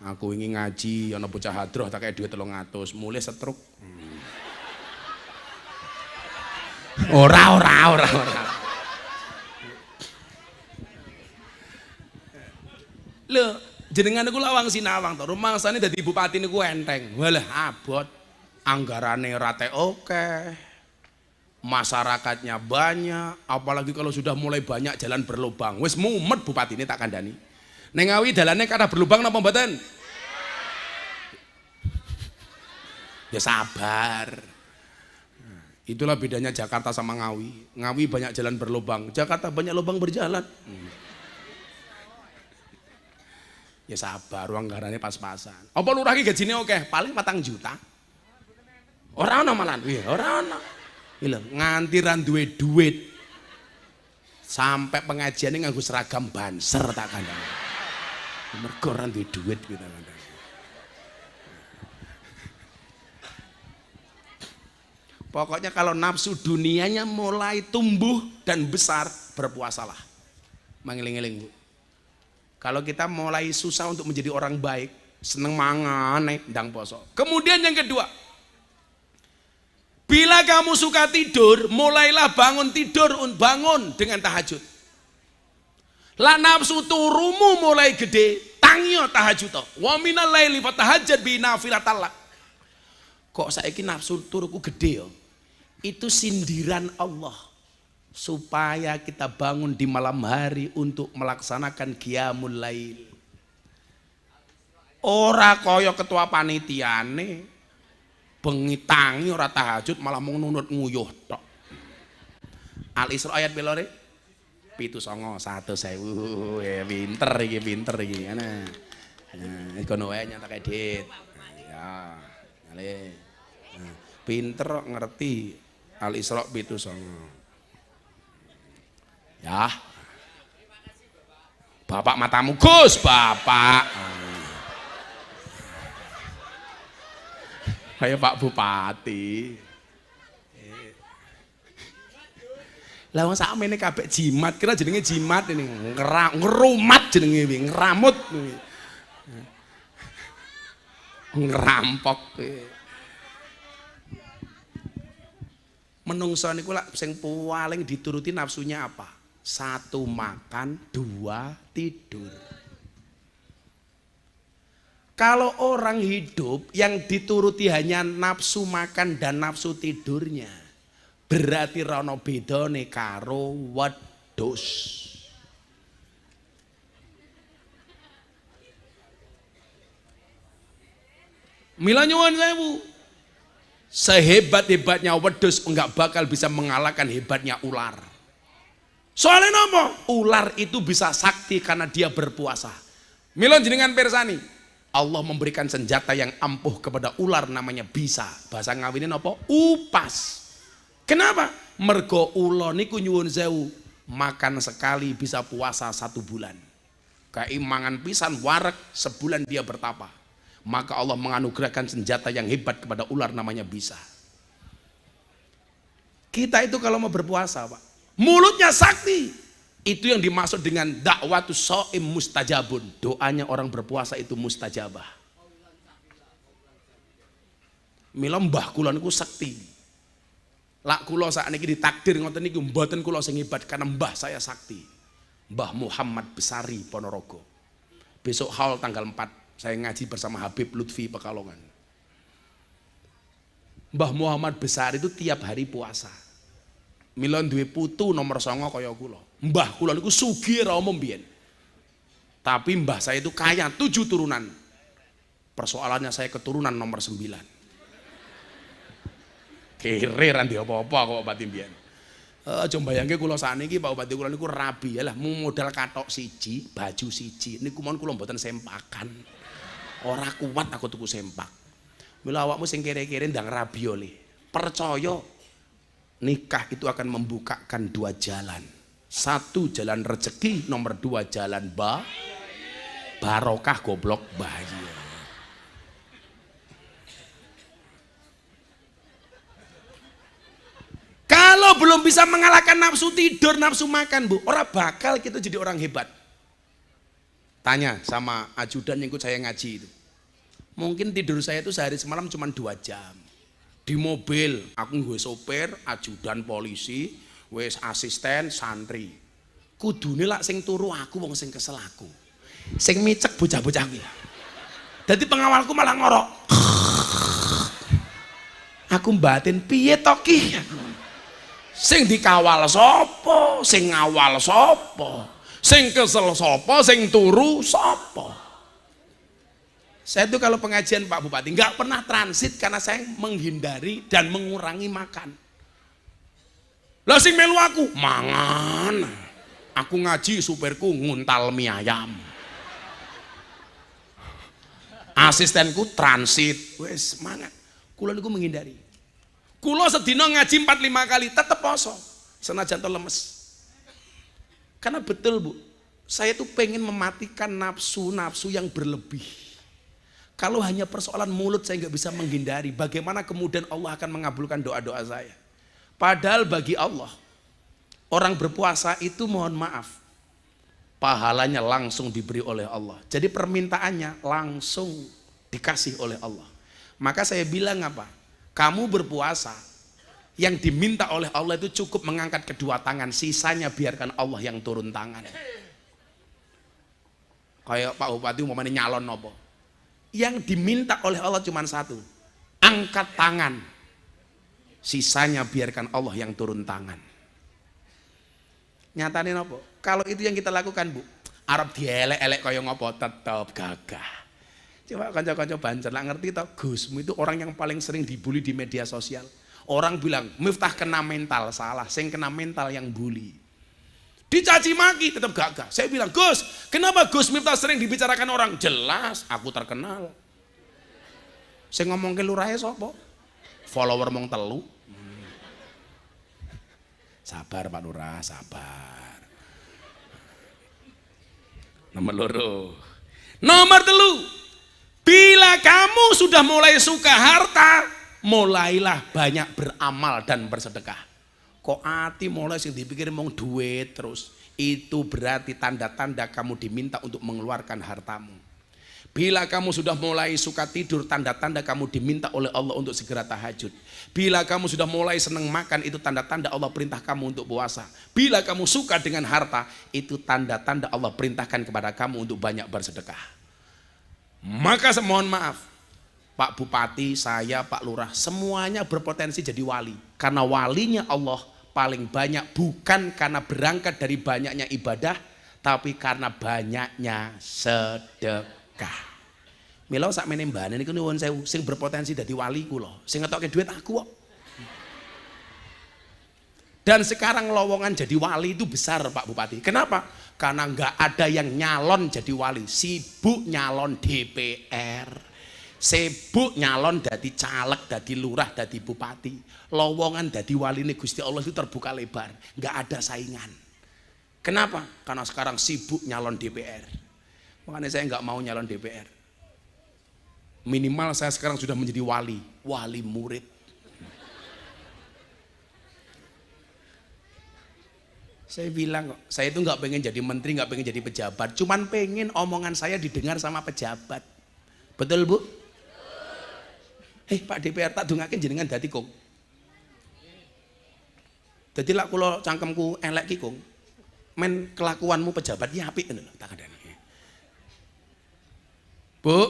Aku ingin ngaji, ana bocah hadroh tak kayak duit 300, mulai setruk. Ora. Lho, jenengan niku lawang sinawang to, rumangsane dadi bupati niku enteng. Walah abot, anggarane rate oke. Masyarakatnya banyak, apalagi kalau sudah mulai banyak jalan berlubang. Wis mumet bupati ini tak kandani. Neng Ngawi dalannya kada berlubang napa mboten? Ya sabar. Itulah bedanya Jakarta sama Ngawi. Ngawi banyak jalan berlubang, Jakarta banyak lubang berjalan. Ya sabar, ruang anggarannya pas-pasan. Apa lurah iki gajine oke? Paling 4 juta. Ora ono malan. Iya, ora ono. Lho, nganti ra duwe duit. Sampai pengajiane nganggo seragam banser tak kandhani. Mergo ora duwe duit kita kandhani. Pokoknya kalau nafsu dunianya mulai tumbuh dan besar, berpuasalah. Mengiling-iling Bu. Kalau kita mulai susah untuk menjadi orang baik, seneng mangan, ndang poso. Kemudian yang kedua, bila kamu suka tidur, mulailah bangun tidur, bangun dengan tahajud. Lah nafsu turumu mulai gede, tangio tahajud. Wa minal laili fatahajjad bi nafilatal lak. Kok saiki nafsu turuku gede yo? Itu sindiran Allah supaya kita bangun di malam hari untuk melaksanakan qiyamul lail. Ora kaya ketua panitiane bengi tangi ora tahajud malah mau nunut nguyuh tok. Al-Isra ayat belore 791.000 ya pinter iki ana. Nah, kono wae nyatake dit. Ya, ale. Pinter ngerti Al-Isra 791. Ya. Bapak matamu Gus, Bapak. Kayak Pak Bupati. Lah wong sakmene kabeh jimat, kira jenenge jimat ini, ngerumat jenenge iki, ngeramut. Ngerampok. Menungso niku lak sing paling dituruti nafsunya apa? 1 makan, 2 tidur. Kalau orang hidup yang dituruti hanya nafsu makan dan nafsu tidurnya, berarti rono bedane karo wedhus. Mila nyuwun sewu. Sehebat-hebatnya wedhus enggak bakal bisa mengalahkan hebatnya ular. Soalnya apa? Ular itu bisa sakti karena dia berpuasa. Mila jenengan persani, Allah memberikan senjata yang ampuh kepada ular namanya bisa. Bahasa ngawine apa? Upas. Kenapa? Mergo ula niku nyuwun sewu, makan sekali bisa puasa 1 bulan. Keimangan pisan wareg sebulan dia bertapa. Maka Allah menganugerahkan senjata yang hebat kepada ular namanya bisa. Kita itu kalau mau berpuasa Pak, mulutnya sakti. Itu yang dimaksud dengan dakwatus shaim mustajabun. Doanya orang berpuasa itu mustajabah. Mila mbah kula niku sakti. Lak kula sakniki ditakdir ngoten niku mboten kula sing hebat karena mbah saya sakti. Mbah Muhammad Besari Ponorogo. Besok haul tanggal 4 saya ngaji bersama Habib Lutfi Pekalongan. Mbah Muhammad Besari itu tiap hari puasa. Mila duwe putu nomor 9 kaya kula. Mbah kula niku sugih ra umum biyen. Tapi mbah saya itu kaya 7 turunan. Persoalannya saya keturunan nomor 9. Kere ra ndek apa-apa kok Pak Timbian. Aja mbayangke kula sakniki Pak Bupati kula niku rabi ya lah modal katok siji, baju siji. Niku mon kula mboten sempakan. Ora kuat aku tuku sempak. Mila awakmu sing kere-kere ndang rabi oleh. Percaya nikah itu akan membukakan 2 jalan. 1 jalan rezeki, nomor 2 jalan barokah goblok bahagia. Kalau belum bisa mengalahkan nafsu tidur, nafsu makan Bu, ora bakal kita jadi orang hebat. Tanya sama ajudan yang ikut saya ngaji itu. Mungkin tidur saya itu sehari semalam cuma 2 jam. Di mobil, aku gue sopir, ajudan polisi, wes asisten, santri. Kudune lak sing turu aku, wong sing kesel aku. Sing micek bocah-bocah iki. Dadi pengawalku malah ngorok. Aku batin piye to ki? Sing dikawal sapa, sing ngawal sapa, sing kesel sapa, sing turu sapa. Saya tuh kalau pengajian Pak Bupati nggak pernah transit karena saya menghindari dan mengurangi makan. Lah sing melu aku mangan. Aku ngaji supirku nguntal mie ayam. Asistenku transit, wes mangan. Kula niku menghindari. Kula sedina ngaji 4-5 kali tetep poso. Senajan to lemes. Karena betul Bu, saya tuh pengen mematikan nafsu-nafsu yang berlebih. Kalau hanya persoalan mulut saya nggak bisa menghindari. Bagaimana kemudian Allah akan mengabulkan doa-doa saya? Padahal bagi Allah, orang berpuasa itu mohon maaf, pahalanya langsung diberi oleh Allah. Jadi permintaannya langsung dikasih oleh Allah. Maka saya bilang apa? Kamu berpuasa, yang diminta oleh Allah itu cukup mengangkat kedua tangan, sisanya biarkan Allah yang turun tangan. Kayak Pak Bupati umpamanya nyalon apa? Yang diminta oleh Allah cuma satu, angkat tangan. Sisanya biarkan Allah yang turun tangan. Nyatanya apa? Kalau itu yang kita lakukan, Bu, Arab dielek-elek kaya ngopo tetap gagah. Coba kanca-kanca Banjar lah ngerti tau, Gusmu itu orang yang paling sering dibully di media sosial. Orang bilang Miftah kena mental, salah, sing kena mental yang bully. Dicaci maki tetap gagah. Saya bilang, Gus, kenapa Gus Miftah sering dibicarakan orang? Jelas, aku terkenal. Saya ngomong ke lurahe sapa? Follower mong telu. Sabar Pak Lurah, sabar. Nomor telu, bila kamu sudah mulai suka harta, mulailah banyak beramal dan bersedekah. Kok ati mulai sing dipikir mong duit terus, itu berarti tanda-tanda kamu diminta untuk mengeluarkan hartamu. Bila kamu sudah mulai suka tidur, tanda-tanda kamu diminta oleh Allah untuk segera tahajud. Bila kamu sudah mulai senang makan, itu tanda-tanda Allah perintah kamu untuk puasa. Bila kamu suka dengan harta, itu tanda-tanda Allah perintahkan kepada kamu untuk banyak bersedekah. Maka mohon maaf, Pak Bupati, saya, Pak Lurah, semuanya berpotensi jadi wali. Karena walinya Allah paling banyak bukan karena berangkat dari banyaknya ibadah, tapi karena banyaknya sedekah. Mila sak meneh mbane niku nuwun sewu sing berpotensi dadi wali kula, sing ngetokke duit aku kok. Dan sekarang lowongan jadi wali itu besar Pak Bupati. Kenapa? Karena nggak ada yang nyalon jadi wali, sibuk nyalon DPR, sibuk nyalon dadi caleg, dadi lurah, dadi bupati. Lowongan dadi wali ini Gusti Allah itu terbuka lebar, nggak ada saingan. Kenapa? Karena sekarang sibuk nyalon DPR. Makanya saya nggak mau nyalon DPR. Minimal saya sekarang sudah menjadi wali murid. Saya bilang kok, saya itu nggak pengen jadi menteri, nggak pengen jadi pejabat, cuman pengen omongan saya didengar sama pejabat. Betul Bu? Pak DPR tak dungakin jenengan dadi kong. Dadi lak kula cangkemku elek ki kong. Men kelakuanmu pejabat ya apik ngono lho tak kandhani. Bu,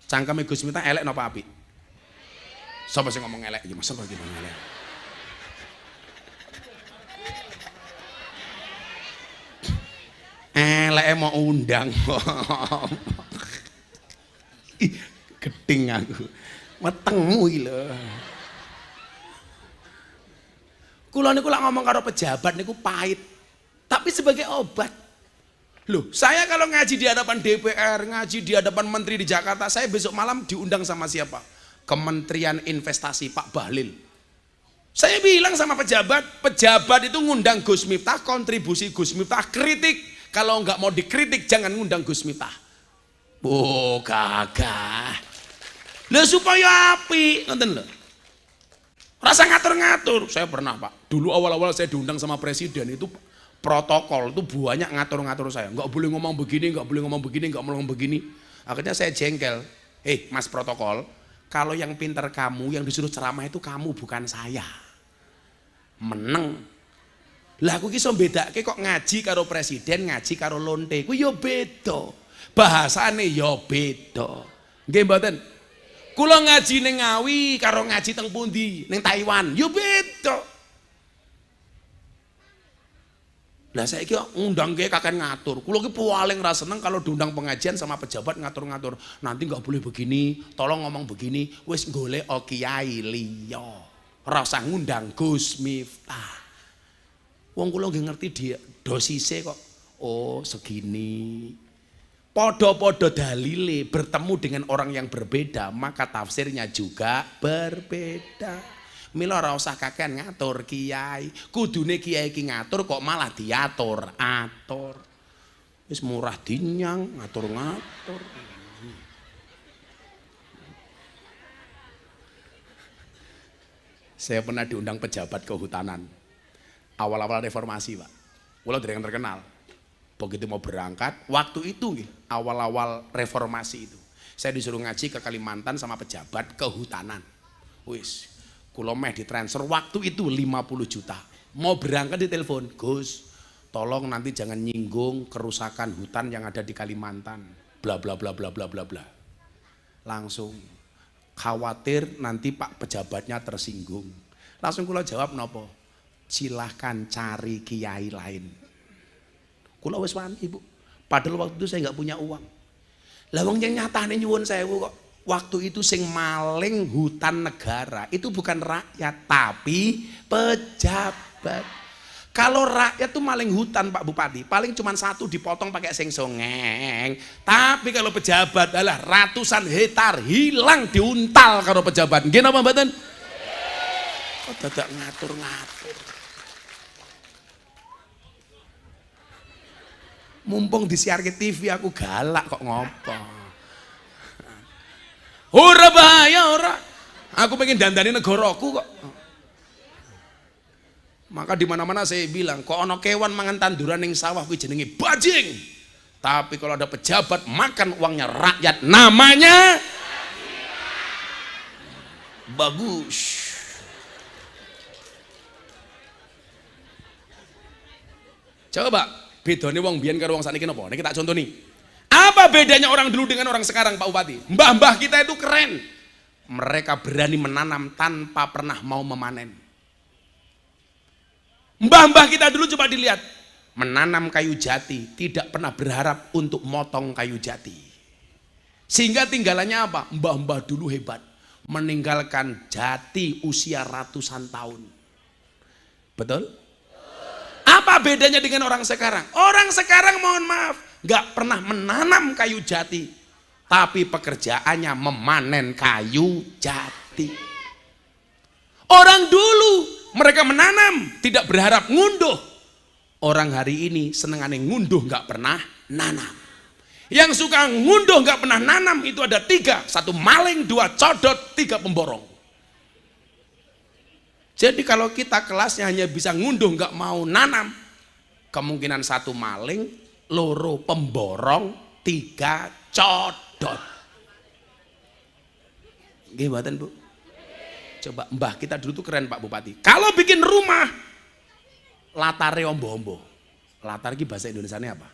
cangkeme Gus Miftah elek napa apik? Sapa sing ngomong elek iki? Mas sapa iki ngomong elek? Eleke mau undang. Ih, gedeng aku. Wetengmu iki lho. Kula niku lak ngomong karo pejabat niku pahit, tapi sebagai obat. Loh, saya kalau ngaji di hadapan DPR, ngaji di hadapan menteri di Jakarta, saya besok malam diundang sama siapa? Kementerian Investasi Pak Bahlil. Saya bilang sama pejabat itu ngundang Gus Miftah, kontribusi Gus Miftah, kritik. Kalau nggak mau dikritik, jangan ngundang Gus Miftah. Oh, gagah. Lah supaya api, nonton loh. Rasa ngatur-ngatur. Saya pernah Pak, dulu awal-awal saya diundang sama presiden itu protokol itu banyak ngatur-ngatur saya, nggak boleh ngomong begini, nggak boleh ngomong begini, nggak boleh ngomong begini. Akhirnya saya jengkel. Mas protokol, kalau yang pintar kamu, yang disuruh ceramah itu kamu bukan saya. Meneng. Lah aku ki iso bedake kok ngaji karo presiden, ngaji karo lonte, ku yo beda. Bahasane yo beda. Nggih mboten? Kula ngaji ning Ngawi karo ngaji teng pundi? Ning Taiwan, yo beda. Lah saya kira ngundang ke kakek ngatur. Kulo ki paling ra seneng kalau diundang pengajian sama pejabat ngatur-ngatur. Nanti nggak boleh begini, tolong ngomong begini. Wis golek kiai liya. Ora usah ngundang Gus Miftah. Wong kulo nggih ngerti dia dosise kok. Oh, segini. Podo-podo dalile bertemu dengan orang yang berbeda, maka tafsirnya juga berbeda. Mila ora usah kakean ngatur kiai. Kudune kiai ki ngatur kok malah diatur-atur. Wis murah dinyang ngatur-ngatur. Saya pernah diundang pejabat kehutanan. Awal-awal reformasi, Pak. Kula dereng terkenal. Begitu mau berangkat, waktu itu nggih, awal-awal reformasi itu. Saya disuruh ngaji ke Kalimantan sama pejabat kehutanan. Wis kula meh ditransfer waktu itu 50 juta. Mau berangkat di telepon, Gus, tolong nanti jangan nyinggung kerusakan hutan yang ada di Kalimantan, bla bla bla bla bla bla bla. Langsung khawatir nanti Pak pejabatnya tersinggung. Langsung kula jawab nopo? Silahkan cari kiai lain. Kula wis wani Bu. Padahal waktu itu saya nggak punya uang. Lah wong yang nyatane nyuwun sewu kok. Waktu itu sing maling hutan negara itu bukan rakyat tapi pejabat. Kalau rakyat tuh maling hutan Pak Bupati, paling cuma satu dipotong pakai seng songeng. Tapi kalau pejabat adalah ratusan hektar hilang diuntal karo pejabat. Nggih napa mboten? Kok dadak ngatur-ngatur. Mumpung disiarke TV aku galak kok ngopo. Ora bahaya ora. Aku pengen dandani negaraku kok. Maka di mana-mana saya bilang, kok ono kewan mangan tanduran ning sawah kuwi jenenge bajing. Tapi kalau ada pejabat makan uangnya rakyat namanya bagus. Coba bedanya wong biyen karo wong sakniki napa? Niki tak contoni. Apa bedanya orang dulu dengan orang sekarang Pak Bupati? Mbah-mbah kita itu keren. Mereka berani menanam tanpa pernah mau memanen. Mbah-mbah kita dulu coba dilihat, menanam kayu jati, tidak pernah berharap untuk motong kayu jati. Sehingga tinggalannya apa? Mbah-mbah dulu hebat, meninggalkan jati usia ratusan tahun. Betul? Apa bedanya dengan orang sekarang? Orang sekarang mohon maaf, gak pernah menanam kayu jati, tapi pekerjaannya memanen kayu jati. Orang dulu mereka menanam, tidak berharap ngunduh. Orang hari ini senengane ngunduh gak pernah nanam. Yang suka ngunduh gak pernah nanam itu ada 3. 1 maling, 2 codot, 3 pemborong. Jadi kalau kita kelasnya hanya bisa ngunduh gak mau nanam, kemungkinan 1 maling, 2 pemborong, 3 codot. Nggih mboten Bu? Coba mbah kita dulu tuh keren Pak Bupati. Kalau bikin rumah latare ombo-ombo. Latar ini bahasa Indonesianya apa?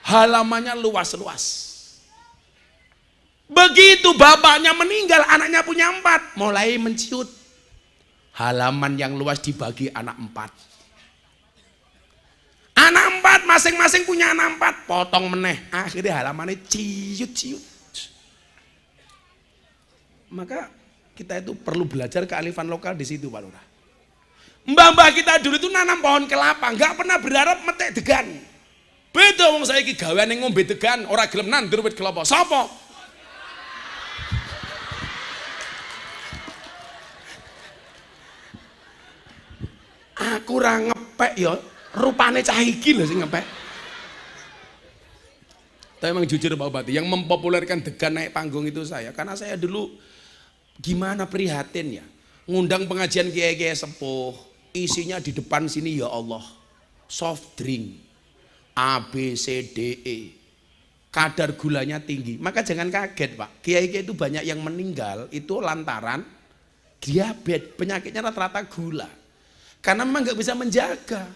Halamannya luas-luas. Begitu bapaknya meninggal, anaknya punya 4, mulai menciut. Halaman yang luas dibagi anak 4. Anak 4 masing-masing punya anak 4, potong meneh. Akhirnya halamannya ciut-ciut. Maka kita itu perlu belajar kearifan lokal di situ Pak Lurah. Mbah-mbah kita dulu itu nanam pohon kelapa, nggak pernah berharap metek degan. Beda wong saiki gaweane ngombe degan, ora gelem nandur wit kelapa. Sapa? Aku ora ngepek ya, rupane cah iki lho sing ngepek. Tapi memang jujur Pak Bupati, yang mempopulerkan degan naik panggung itu saya, karena saya dulu gimana prihatin ya, ngundang pengajian kiai-kiai sepuh, isinya di depan sini ya Allah, soft drink, A, B, C, D, E, kadar gulanya tinggi. Maka jangan kaget Pak, kiai-kiai itu banyak yang meninggal itu lantaran diabetes, penyakitnya rata-rata gula. Karena memang nggak bisa menjaga.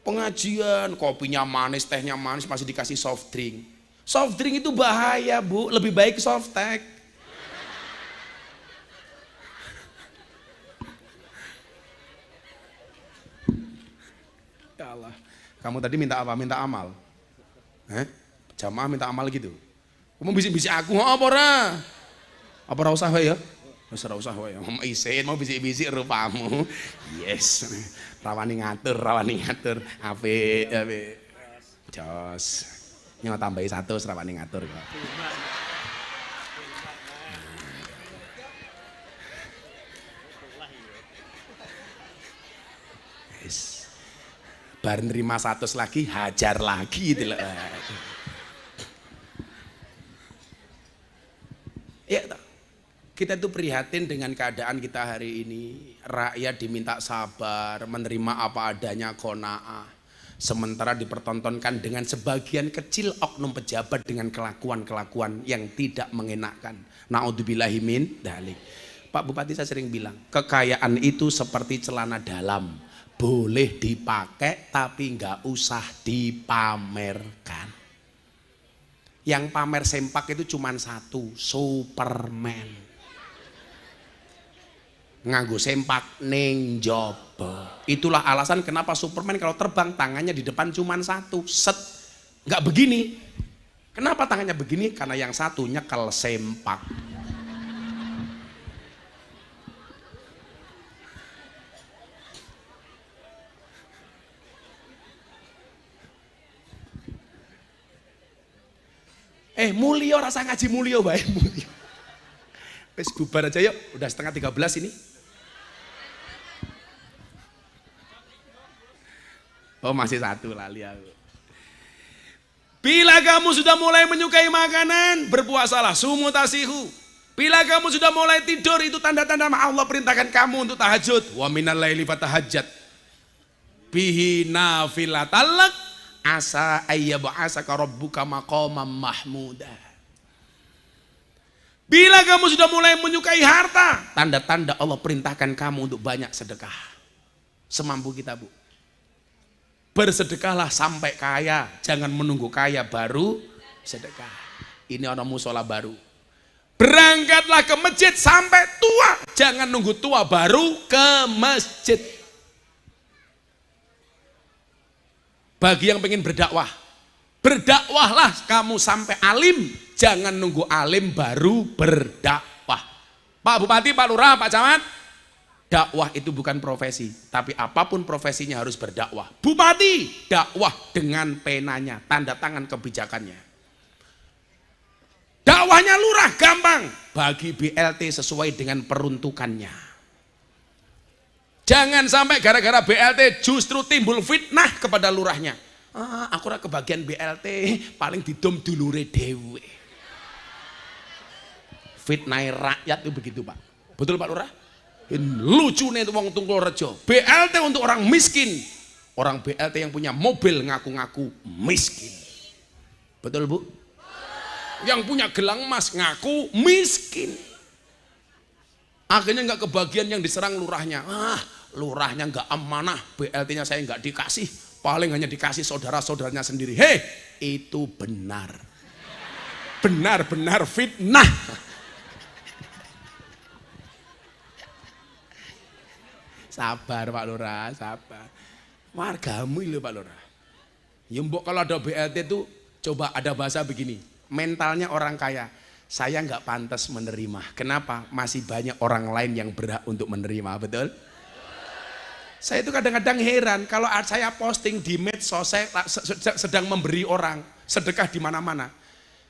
Pengajian, kopinya manis, tehnya manis, masih dikasih soft drink. Soft drink itu bahaya Bu, lebih baik soft tech. Ya Allah, kamu tadi minta apa? Minta amal? Jamaah minta amal gitu? Kamu bisik-bisik aku, apa ora? Apa ora usah wae ya? Wis ora usah wae. Mau isin, mau bisik-bisik rupamu. Yes. Rawani ngatur, rawani ngatur. Apik, apik. Jos. Nyo tambahi 100 rawani ngatur kok. Yes. Bar nerima 100 lagi, hajar lagi gitu loh. Ya, kita tuh prihatin dengan keadaan kita hari ini. Rakyat diminta sabar, menerima apa adanya, qanaah. Sementara dipertontonkan dengan sebagian kecil oknum pejabat dengan kelakuan-kelakuan yang tidak mengenakan. Naudzubillahi min dzalik. Pak Bupati saya sering bilang, kekayaan itu seperti celana dalam. boleh dipakai tapi nggak usah dipamerkan. Yang pamer sempak itu cuma satu, Superman. Nganggo sempak ning njaba. Itulah alasan kenapa Superman kalau terbang tangannya di depan cuma satu, set. Nggak begini. Kenapa tangannya begini? Karena yang satu nyekel sempak. Mulio rasa ngaji mulio bae mulio. Wis bubar aja yuk, udah setengah 13 ini. Oh masih satu lali aku. Bila kamu sudah mulai menyukai makanan, berpuasalah, sumu tasihu. Bila kamu sudah mulai tidur, itu tanda-tanda Allah perintahkan kamu untuk tahajud. Wa minal laili fatahajjat bihi nafilatalak asa ayyab'asaka rabbuka maqaman mahmuda. Bila kamu sudah mulai menyukai harta, tanda-tanda Allah perintahkan kamu untuk banyak sedekah. Semampu kita, Bu. Bersedekahlah sampai kaya, jangan menunggu kaya baru sedekah. Ini orang musola baru. Berangkatlah ke masjid sampai tua, jangan nunggu tua baru ke masjid. Bagi yang pengen berdakwah, berdakwahlah kamu sampai alim, jangan nunggu alim baru berdakwah. Pak Bupati, Pak Lurah, Pak Camat, dakwah itu bukan profesi, tapi apapun profesinya harus berdakwah. Bupati, dakwah dengan penanya, tanda tangan kebijakannya. Dakwahnya lurah gampang, bagi BLT sesuai dengan peruntukannya. Jangan sampai gara-gara BLT justru timbul fitnah kepada lurahnya. Aku ora kebagian BLT, paling didom dulure dhewe. Fitnah rakyat itu begitu, Pak. Betul Pak Lurah? Lucu nih wong Tungkulrejo. BLT untuk orang miskin. Orang BLT yang punya mobil ngaku-ngaku miskin. Betul Bu? Yang punya gelang emas ngaku miskin. Akhirnya nggak kebagian yang diserang lurahnya. Lurahnya nggak amanah, BLT-nya saya nggak dikasih. Paling hanya dikasih saudara-saudaranya sendiri. Hei, itu benar. Benar-benar fitnah. Sabar Pak Lurah, sabar. Wargamu itu Pak Lurah. Ya mbok kalau ada BLT itu coba ada bahasa begini. Mentalnya orang kaya. Saya nggak pantas menerima. Kenapa? Masih banyak orang lain yang berhak untuk menerima, betul? Saya itu kadang-kadang heran kalau saya posting di medsos, saya sedang memberi orang sedekah di mana-mana.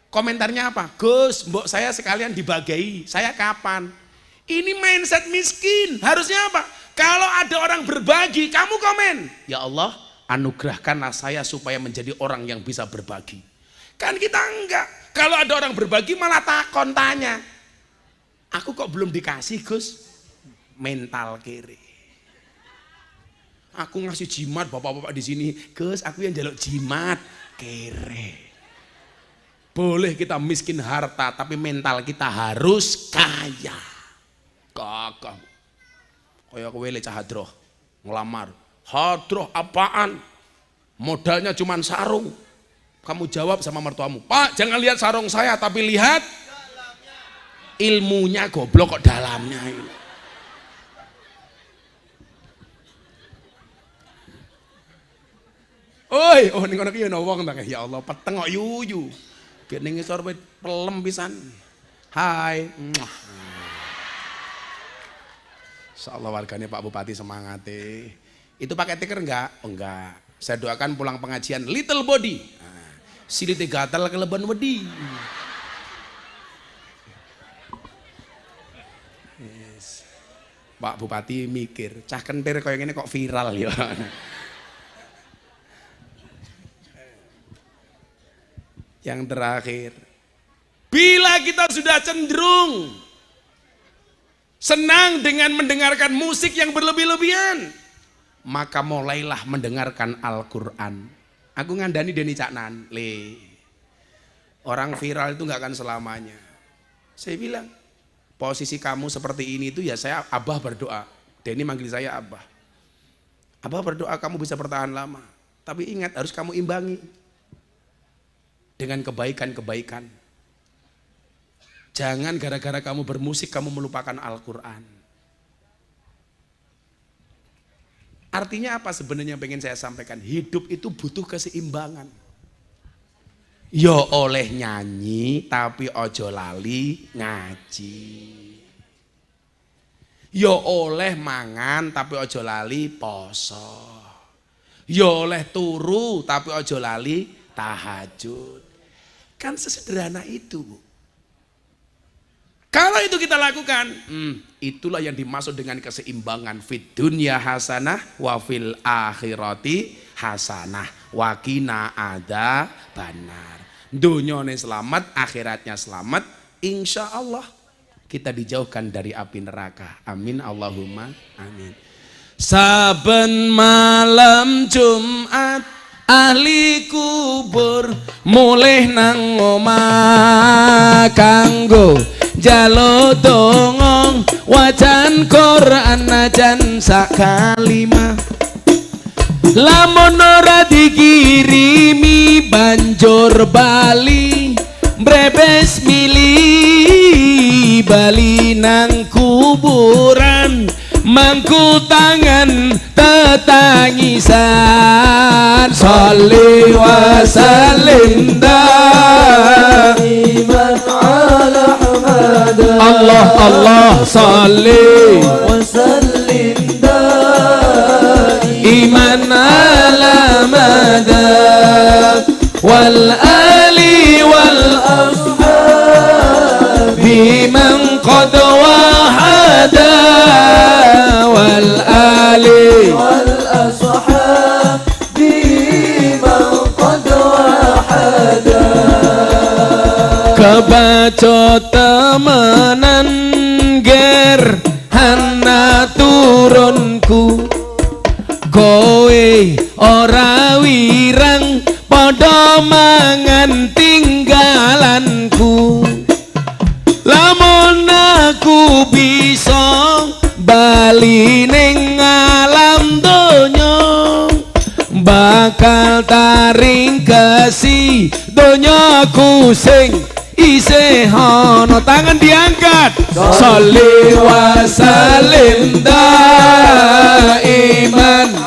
Komentarnya apa? Gus, mbok saya sekalian dibagai. Saya kapan? Ini mindset miskin. Harusnya apa? Kalau ada orang berbagi, kamu komen. Ya Allah, anugerahkanlah saya supaya menjadi orang yang bisa berbagi. Kan kita enggak. Kalau ada orang berbagi malah takon tanya. Aku kok belum dikasih Gus? Mental kiri. Aku ngasih jimat bapak-bapak di sini. Gus, aku yang jaluk jimat. Kere. Boleh kita miskin harta, tapi mental kita harus kaya. Kakak. Kayak kowe le cah hadroh. Ngelamar. Hadroh apaan? Modalnya cuma sarung. Kamu jawab sama mertuamu, Pak jangan lihat sarung saya tapi lihat ilmunya, goblok kok dalamnya ini. Oi, oh ning kono ki ono wong ta, ya Allah peteng kok yuyu. Ge ning ngisor pelem pisan. Hai. Insyaallah warganya Pak Bupati semangat. Itu pakai tiker enggak? Oh, enggak. Saya doakan pulang pengajian little body. Silite gatal keleban wedi. Yes. Pak Bupati mikir, cah kentir kaya ngene kok viral ya. Yang terakhir, bila kita sudah cenderung senang dengan mendengarkan musik yang berlebih-lebihan, maka mulailah mendengarkan Al-Quran. Aku ngandani Deni Caknan, orang viral itu nggak akan selamanya. Saya bilang, posisi kamu seperti ini itu ya saya Abah berdoa. Deni manggil saya Abah. Apa berdoa kamu bisa bertahan lama. Tapi ingat harus kamu imbangi dengan kebaikan-kebaikan. Jangan gara-gara kamu bermusik kamu melupakan Al-Quran. Artinya apa sebenarnya yang pengen saya sampaikan? Hidup itu butuh keseimbangan. Yo oleh nyanyi tapi ojo lali ngaji. Yo oleh mangan tapi ojo lali poso. Yo oleh turu tapi ojo lali tahajud. Kan sesederhana itu, Bu. Kalau itu kita lakukan, itulah yang dimaksud dengan keseimbangan. Fid dunya hasanah wa fil akhirati hasanah wa qina adzabannar. Dunyane selamat, akhiratnya selamat, insya Allah kita dijauhkan dari api neraka. Amin Allahumma amin. Saben malam Jumat ahli kubur mulih nang omah kanggo jalo dongong wajan Quran najan sak kalimah. Lamun ora dikirimi banjur bali brebes mili bali nang kuburan mangku tangan tetangisan. Sholli wa sallim daiman ala Ahmad. Allah Allah sholli wa sallim daiman ala madad wal ali wal ashabi man qad wahada wal ali wal ashabi man qad wahada. Kebaca temenan ger hana turunku kowe ora wirang padha mangan tinggalanku. Lamun aku bisa bali ning alam donya bakal taring kesi donyaku sing isih ana. Tangan diangkat. Sholli wa sallim daiman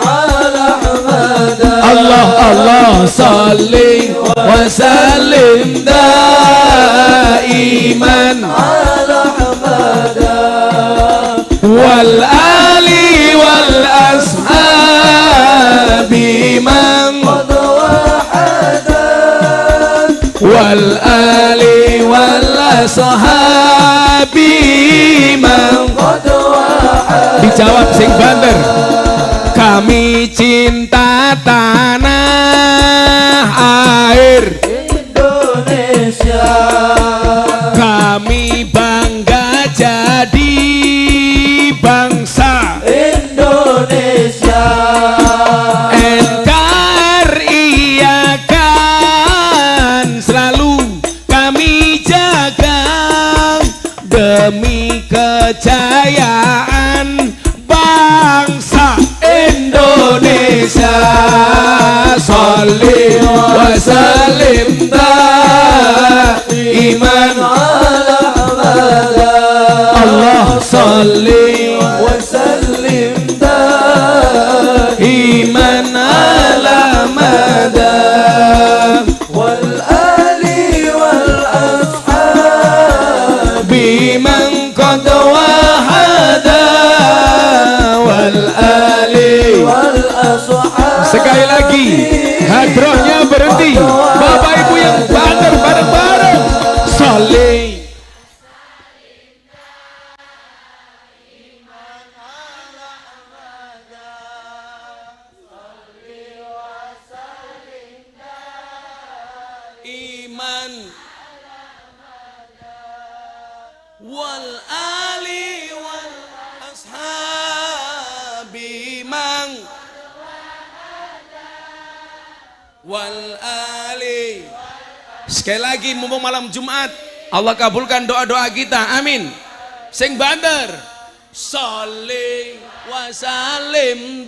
ala Ahmad. Allah Allah sholli wa sallim daiman ala Ahmad wal ali wal ashabi man qad wahada wal ali wal ashabi man qad wahada. Dijawab sing banter. Kami cinta tanah air Indonesia. Kami bangga jadi bangsa Indonesia. NKRI akan selalu kami jaga demi kejayaan bangsa Indonesia. Sholli wa sallim daiman ala Ahmad. Allah sholli wa sallim daiman ala Ahmad wal ali wal ashabi man qad wahada wal ali wal ashabi. Sekali lagi hadrohnya berhenti. Bapak Ibu yang banter bareng-bareng. Sholli iman wal ali wal ashabi man wal ali. Sekali lagi mumpung malam Jumat, Allah kabulkan doa-doa kita, amin. Sing banter. Sholli wa sallim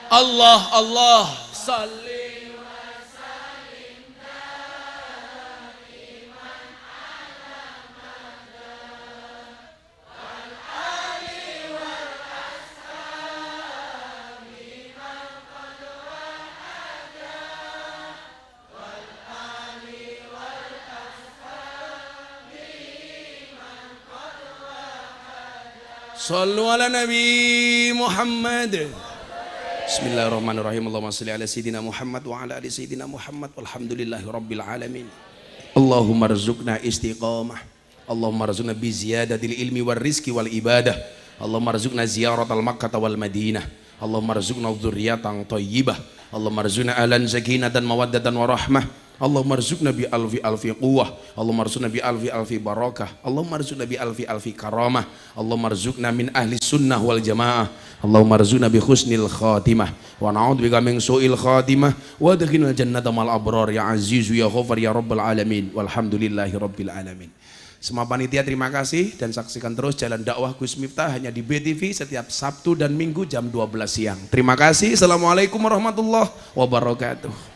Allah salli. Sallu ala Nabi Muhammad. Bismillahirrahmanirrahim. Allahumma salli ala Sayyidina Muhammad wa ala ali Sayyidina Muhammad walhamdulillahi rabbil alamin. Allahumma rzuqna istiqamah. Allahumma rzuqna bi ziyadatil ilmi wal rizki wal ibadah. Allahumma rzuqna ziyaratal Makkah wal Madinah. Allahumma rzuqna dzurriyyatan thayyibah. Allahumma rzuqna ahlan sakinatan mawaddatan wa rahmah. Allahumma rzuqna bi alfi alfi quwwah. Allahumma rzuqna bi alfi alfi barakah. Allahumma rzuqna bi alfi alfi karamah. Allahumma rzuqna min ahli sunnah wal jamaah. Allahumma rzuqna bi husnil khatimah wa na'udzubika min su'il khatimah wa adkhilna jannata mal abrar ya azizu ya ghafar ya rabbal alamin walhamdulillahi rabbil alamin. Semua panitia terima kasih dan saksikan terus Jalan Dakwah Gus Miftah hanya di BTV setiap Sabtu dan Minggu jam 12 siang. Terima kasih. Assalamualaikum warahmatullahi wabarakatuh.